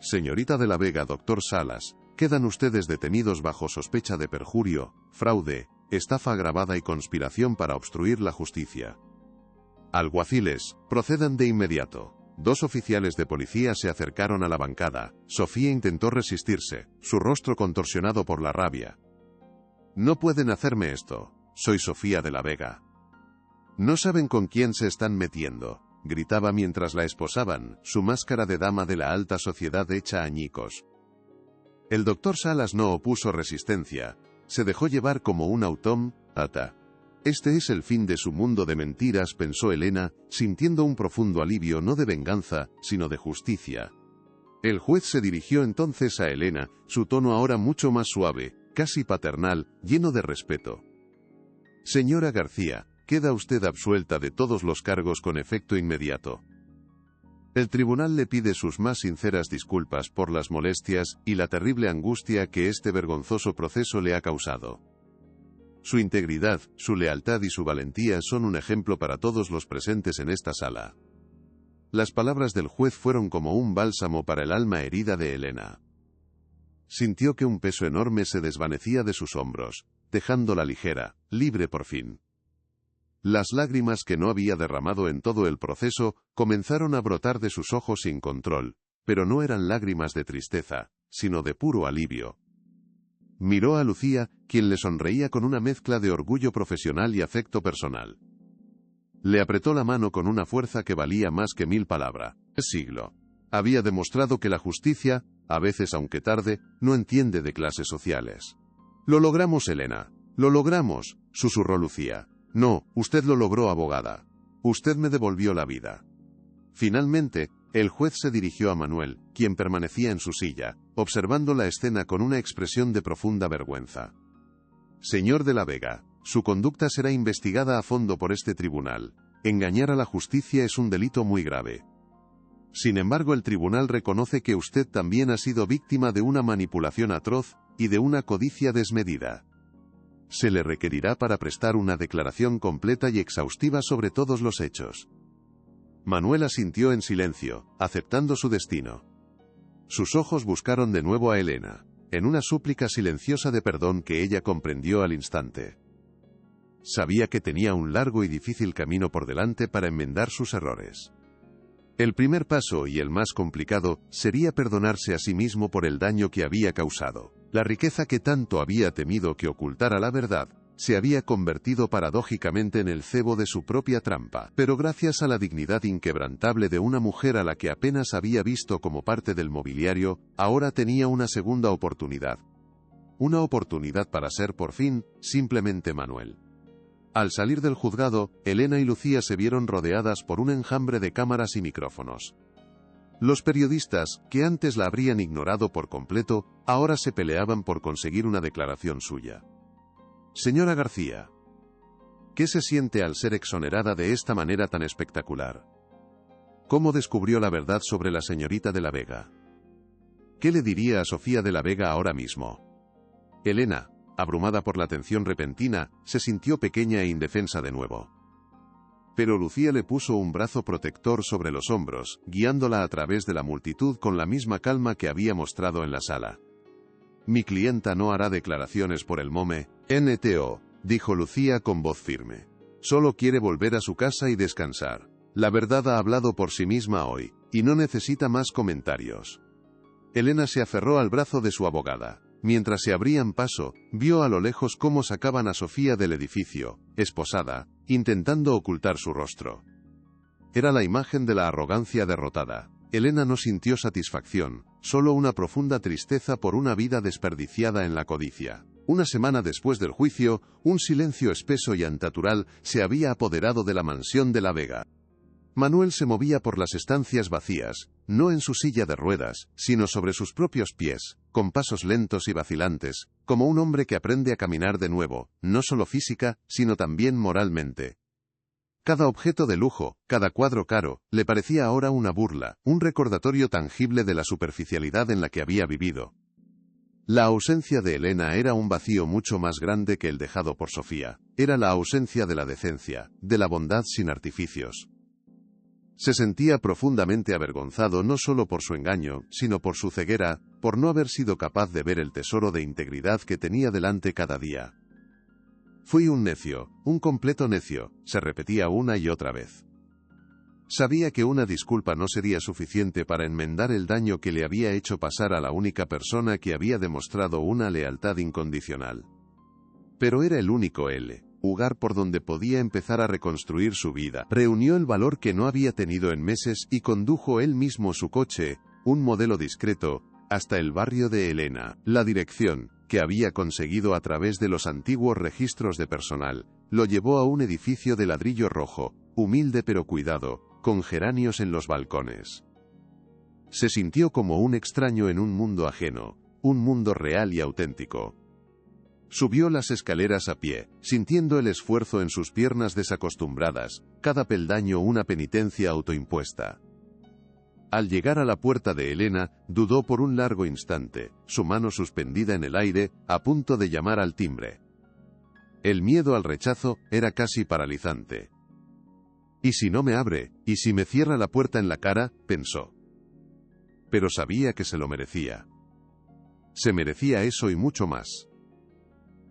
«Señorita de la Vega, doctor Salas, quedan ustedes detenidos bajo sospecha de perjurio, fraude, estafa agravada y conspiración para obstruir la justicia. Alguaciles, procedan de inmediato». 2 oficiales de policía se acercaron a la bancada. Sofía intentó resistirse, su rostro contorsionado por la rabia. «No pueden hacerme esto. Soy Sofía de la Vega». «No saben con quién se están metiendo», gritaba mientras la esposaban, su máscara de dama de la alta sociedad hecha añicos. El doctor Salas no opuso resistencia, se dejó llevar como un autómata. Este es el fin de su mundo de mentiras, pensó Elena, sintiendo un profundo alivio no de venganza, sino de justicia. El juez se dirigió entonces a Elena, su tono ahora mucho más suave, casi paternal, lleno de respeto. «Señora García, queda usted absuelta de todos los cargos con efecto inmediato. El tribunal le pide sus más sinceras disculpas por las molestias y la terrible angustia que este vergonzoso proceso le ha causado. Su integridad, su lealtad y su valentía son un ejemplo para todos los presentes en esta sala». Las palabras del juez fueron como un bálsamo para el alma herida de Elena. Sintió que un peso enorme se desvanecía de sus hombros, dejándola ligera, libre por fin. Las lágrimas que no había derramado en todo el proceso comenzaron a brotar de sus ojos sin control, pero no eran lágrimas de tristeza, sino de puro alivio. Miró a Lucía, quien le sonreía con una mezcla de orgullo profesional y afecto personal. Le apretó la mano con una fuerza que valía más que 1000 palabras. Siglo. Había demostrado que la justicia, a veces aunque tarde, no entiende de clases sociales. «Lo logramos, Elena. Lo logramos», susurró Lucía. «No, usted lo logró, abogada. Usted me devolvió la vida». Finalmente, el juez se dirigió a Manuel, quien permanecía en su silla, observando la escena con una expresión de profunda vergüenza. «Señor de la Vega, su conducta será investigada a fondo por este tribunal. Engañar a la justicia es un delito muy grave. Sin embargo, el tribunal reconoce que usted también ha sido víctima de una manipulación atroz y de una codicia desmedida. Se le requerirá para prestar una declaración completa y exhaustiva sobre todos los hechos». Manuel asintió en silencio, aceptando su destino. Sus ojos buscaron de nuevo a Elena, en una súplica silenciosa de perdón que ella comprendió al instante. Sabía que tenía un largo y difícil camino por delante para enmendar sus errores. El primer paso, y el más complicado, sería perdonarse a sí mismo por el daño que había causado. La riqueza que tanto había temido que ocultara la verdad, se había convertido paradójicamente en el cebo de su propia trampa. Pero gracias a la dignidad inquebrantable de una mujer a la que apenas había visto como parte del mobiliario, ahora tenía una segunda oportunidad. Una oportunidad para ser por fin, simplemente Manuel. Al salir del juzgado, Elena y Lucía se vieron rodeadas por un enjambre de cámaras y micrófonos. Los periodistas, que antes la habrían ignorado por completo, ahora se peleaban por conseguir una declaración suya. Señora García, ¿qué se siente al ser exonerada de esta manera tan espectacular? ¿Cómo descubrió la verdad sobre la señorita de la Vega? ¿Qué le diría a Sofía de la Vega ahora mismo? Elena, abrumada por la tensión repentina, se sintió pequeña e indefensa de nuevo. Pero Lucía le puso un brazo protector sobre los hombros, guiándola a través de la multitud con la misma calma que había mostrado en la sala. Mi clienta no hará declaraciones por el MOME, NTO, dijo Lucía con voz firme. Solo quiere volver a su casa y descansar. La verdad ha hablado por sí misma hoy, y no necesita más comentarios. Elena se aferró al brazo de su abogada. Mientras se abrían paso, vio a lo lejos cómo sacaban a Sofía del edificio, esposada, intentando ocultar su rostro. Era la imagen de la arrogancia derrotada. Elena no sintió satisfacción, solo una profunda tristeza por una vida desperdiciada en la codicia. Una semana después del juicio, un silencio espeso y antatural se había apoderado de la mansión de la Vega. Manuel se movía por las estancias vacías, no en su silla de ruedas, sino sobre sus propios pies, con pasos lentos y vacilantes, como un hombre que aprende a caminar de nuevo, no solo física, sino también moralmente. Cada objeto de lujo, cada cuadro caro, le parecía ahora una burla, un recordatorio tangible de la superficialidad en la que había vivido. La ausencia de Elena era un vacío mucho más grande que el dejado por Sofía. Era la ausencia de la decencia, de la bondad sin artificios. Se sentía profundamente avergonzado no solo por su engaño, sino por su ceguera, por no haber sido capaz de ver el tesoro de integridad que tenía delante cada día. Fui un necio, un completo necio, se repetía una y otra vez. Sabía que una disculpa no sería suficiente para enmendar el daño que le había hecho pasar a la única persona que había demostrado una lealtad incondicional. Pero era el único lugar por donde podía empezar a reconstruir su vida. Reunió el valor que no había tenido en meses y condujo él mismo su coche, un modelo discreto, hasta el barrio de Elena. La dirección, que había conseguido a través de los antiguos registros de personal, lo llevó a un edificio de ladrillo rojo, humilde pero cuidado, con geranios en los balcones. Se sintió como un extraño en un mundo ajeno, un mundo real y auténtico. Subió las escaleras a pie, sintiendo el esfuerzo en sus piernas desacostumbradas, cada peldaño una penitencia autoimpuesta. Al llegar a la puerta de Elena, dudó por un largo instante, su mano suspendida en el aire, a punto de llamar al timbre. El miedo al rechazo era casi paralizante. ¿Y si no me abre? ¿Y si me cierra la puerta en la cara?, pensó. Pero sabía que se lo merecía. Se merecía eso y mucho más.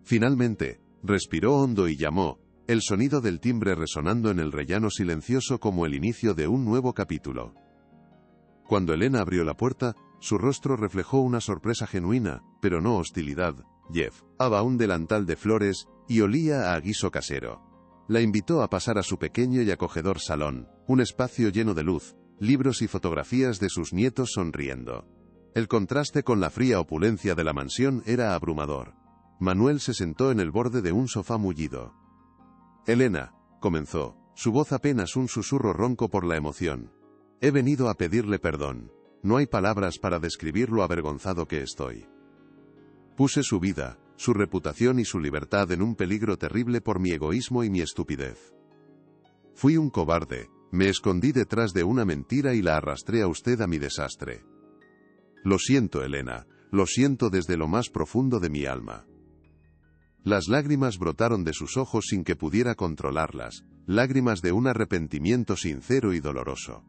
Finalmente, respiró hondo y llamó, el sonido del timbre resonando en el rellano silencioso como el inicio de un nuevo capítulo. Cuando Elena abrió la puerta, su rostro reflejó una sorpresa genuina, pero no hostilidad. Llevaba un delantal de flores, y olía a guiso casero. La invitó a pasar a su pequeño y acogedor salón, un espacio lleno de luz, libros y fotografías de sus nietos sonriendo. El contraste con la fría opulencia de la mansión era abrumador. Manuel se sentó en el borde de un sofá mullido. Elena, comenzó, su voz apenas un susurro ronco por la emoción. He venido a pedirle perdón. No hay palabras para describir lo avergonzado que estoy. Puse su vida, su reputación y su libertad en un peligro terrible por mi egoísmo y mi estupidez. Fui un cobarde, me escondí detrás de una mentira y la arrastré a usted a mi desastre. Lo siento, Elena, lo siento desde lo más profundo de mi alma. Las lágrimas brotaron de sus ojos sin que pudiera controlarlas, lágrimas de un arrepentimiento sincero y doloroso.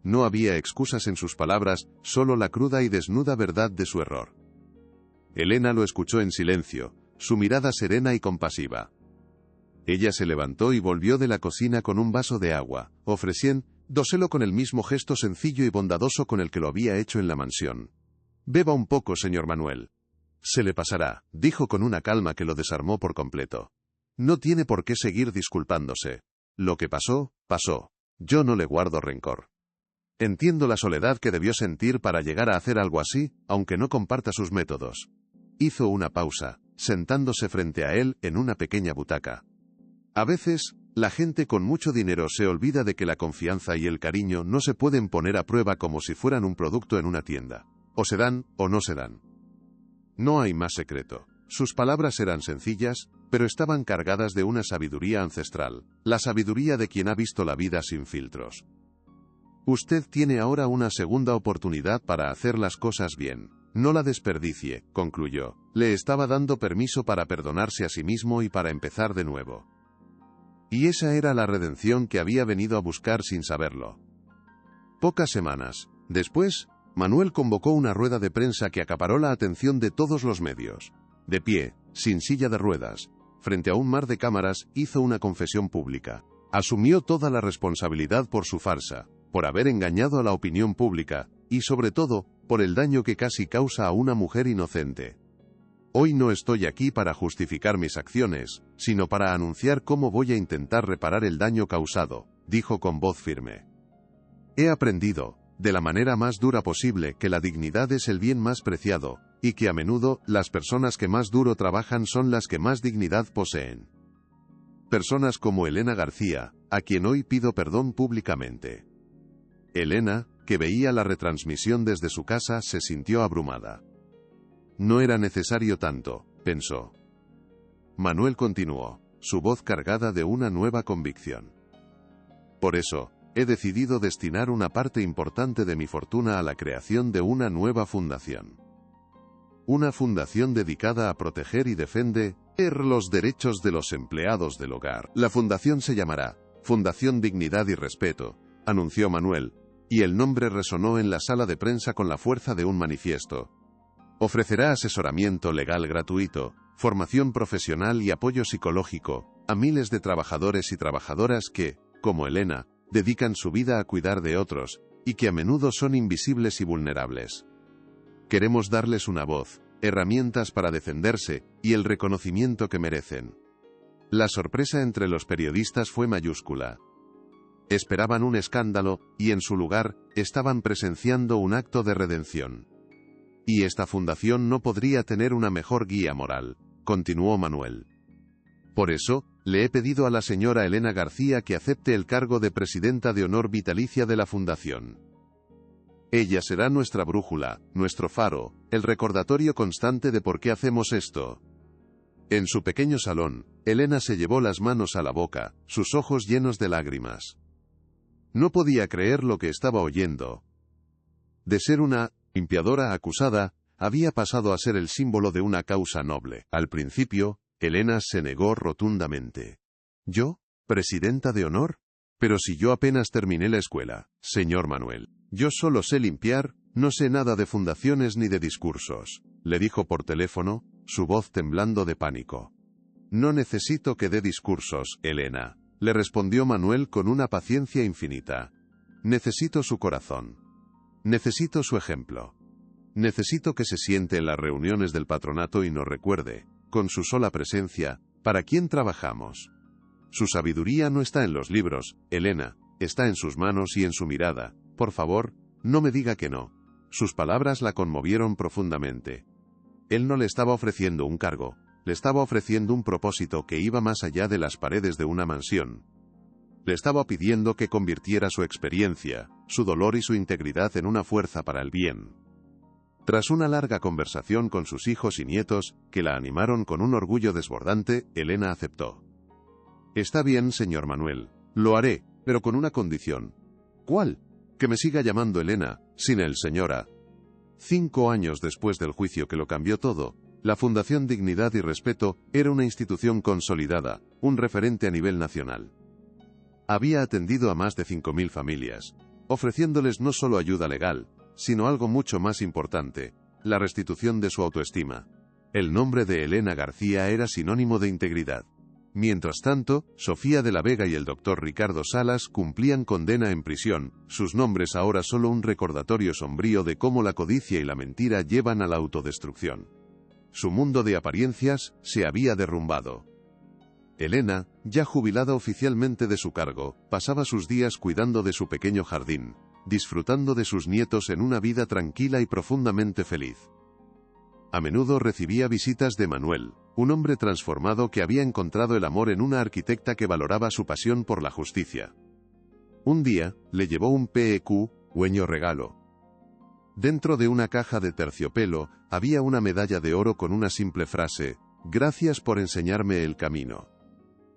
No había excusas en sus palabras, solo la cruda y desnuda verdad de su error. Elena lo escuchó en silencio, su mirada serena y compasiva. Ella se levantó y volvió de la cocina con un vaso de agua, ofreciéndoselo con el mismo gesto sencillo y bondadoso con el que lo había hecho en la mansión. Beba un poco, señor Manuel. Se le pasará, dijo con una calma que lo desarmó por completo. No tiene por qué seguir disculpándose. Lo que pasó, pasó. Yo no le guardo rencor. Entiendo la soledad que debió sentir para llegar a hacer algo así, aunque no comparta sus métodos. Hizo una pausa, sentándose frente a él en una pequeña butaca. A veces, la gente con mucho dinero se olvida de que la confianza y el cariño no se pueden poner a prueba como si fueran un producto en una tienda. O se dan, o no se dan. No hay más secreto. Sus palabras eran sencillas, pero estaban cargadas de una sabiduría ancestral, la sabiduría de quien ha visto la vida sin filtros. Usted tiene ahora una segunda oportunidad para hacer las cosas bien. No la desperdicie, concluyó. Le estaba dando permiso para perdonarse a sí mismo y para empezar de nuevo. Y esa era la redención que había venido a buscar sin saberlo. Pocas semanas después, Manuel convocó una rueda de prensa que acaparó la atención de todos los medios. De pie, sin silla de ruedas, frente a un mar de cámaras, hizo una confesión pública. Asumió toda la responsabilidad por su farsa, por haber engañado a la opinión pública, y sobre todo, por el daño que casi causa a una mujer inocente. Hoy no estoy aquí para justificar mis acciones, sino para anunciar cómo voy a intentar reparar el daño causado, dijo con voz firme. He aprendido, de la manera más dura posible, que la dignidad es el bien más preciado, y que a menudo, las personas que más duro trabajan son las que más dignidad poseen. Personas como Elena García, a quien hoy pido perdón públicamente. Elena, que veía la retransmisión desde su casa, se sintió abrumada. No era necesario tanto, pensó. Manuel continuó, su voz cargada de una nueva convicción. Por eso, he decidido destinar una parte importante de mi fortuna a la creación de una nueva fundación. Una fundación dedicada a proteger y defender los derechos de los empleados del hogar. La fundación se llamará Fundación Dignidad y Respeto, anunció Manuel, y el nombre resonó en la sala de prensa con la fuerza de un manifiesto. Ofrecerá asesoramiento legal gratuito, formación profesional y apoyo psicológico a miles de trabajadores y trabajadoras que, como Elena, dedican su vida a cuidar de otros, y que a menudo son invisibles y vulnerables. Queremos darles una voz, herramientas para defenderse, y el reconocimiento que merecen. La sorpresa entre los periodistas fue mayúscula. Esperaban un escándalo, y en su lugar, estaban presenciando un acto de redención. Y esta fundación no podría tener una mejor guía moral, continuó Manuel. Por eso, le he pedido a la señora Elena García que acepte el cargo de presidenta de honor vitalicia de la fundación. Ella será nuestra brújula, nuestro faro, el recordatorio constante de por qué hacemos esto. En su pequeño salón, Elena se llevó las manos a la boca, sus ojos llenos de lágrimas. No podía creer lo que estaba oyendo. De ser una limpiadora acusada, había pasado a ser el símbolo de una causa noble. Al principio, Elena se negó rotundamente. ¿Yo? ¿Presidenta de honor? Pero si yo apenas terminé la escuela, señor Manuel. Yo solo sé limpiar, no sé nada de fundaciones ni de discursos, le dijo por teléfono, su voz temblando de pánico. No necesito que dé discursos, Elena, le respondió Manuel con una paciencia infinita. Necesito su corazón. Necesito su ejemplo. Necesito que se siente en las reuniones del patronato y nos recuerde, con su sola presencia, para quién trabajamos. Su sabiduría no está en los libros, Elena, está en sus manos y en su mirada. Por favor, no me diga que no. Sus palabras la conmovieron profundamente. Él no le estaba ofreciendo un cargo, le estaba ofreciendo un propósito que iba más allá de las paredes de una mansión. Le estaba pidiendo que convirtiera su experiencia, su dolor y su integridad en una fuerza para el bien. Tras una larga conversación con sus hijos y nietos, que la animaron con un orgullo desbordante, Elena aceptó. Está bien, señor Manuel, lo haré, pero con una condición. ¿Cuál? Que me siga llamando Elena, sin el señora. 5 años después del juicio que lo cambió todo, la Fundación Dignidad y Respeto era una institución consolidada, un referente a nivel nacional. Había atendido a más de 5.000 familias, ofreciéndoles no solo ayuda legal, sino algo mucho más importante, la restitución de su autoestima. El nombre de Elena García era sinónimo de integridad. Mientras tanto, Sofía de la Vega y el doctor Ricardo Salas cumplían condena en prisión, sus nombres ahora solo un recordatorio sombrío de cómo la codicia y la mentira llevan a la autodestrucción. Su mundo de apariencias se había derrumbado. Elena, ya jubilada oficialmente de su cargo, pasaba sus días cuidando de su pequeño jardín, disfrutando de sus nietos en una vida tranquila y profundamente feliz. A menudo recibía visitas de Manuel, un hombre transformado que había encontrado el amor en una arquitecta que valoraba su pasión por la justicia. Un día, le llevó un pequeño regalo. Dentro de una caja de terciopelo, había una medalla de oro con una simple frase: «Gracias por enseñarme el camino».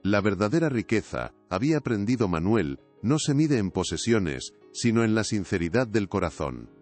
La verdadera riqueza, había aprendido Manuel, no se mide en posesiones, sino en la sinceridad del corazón.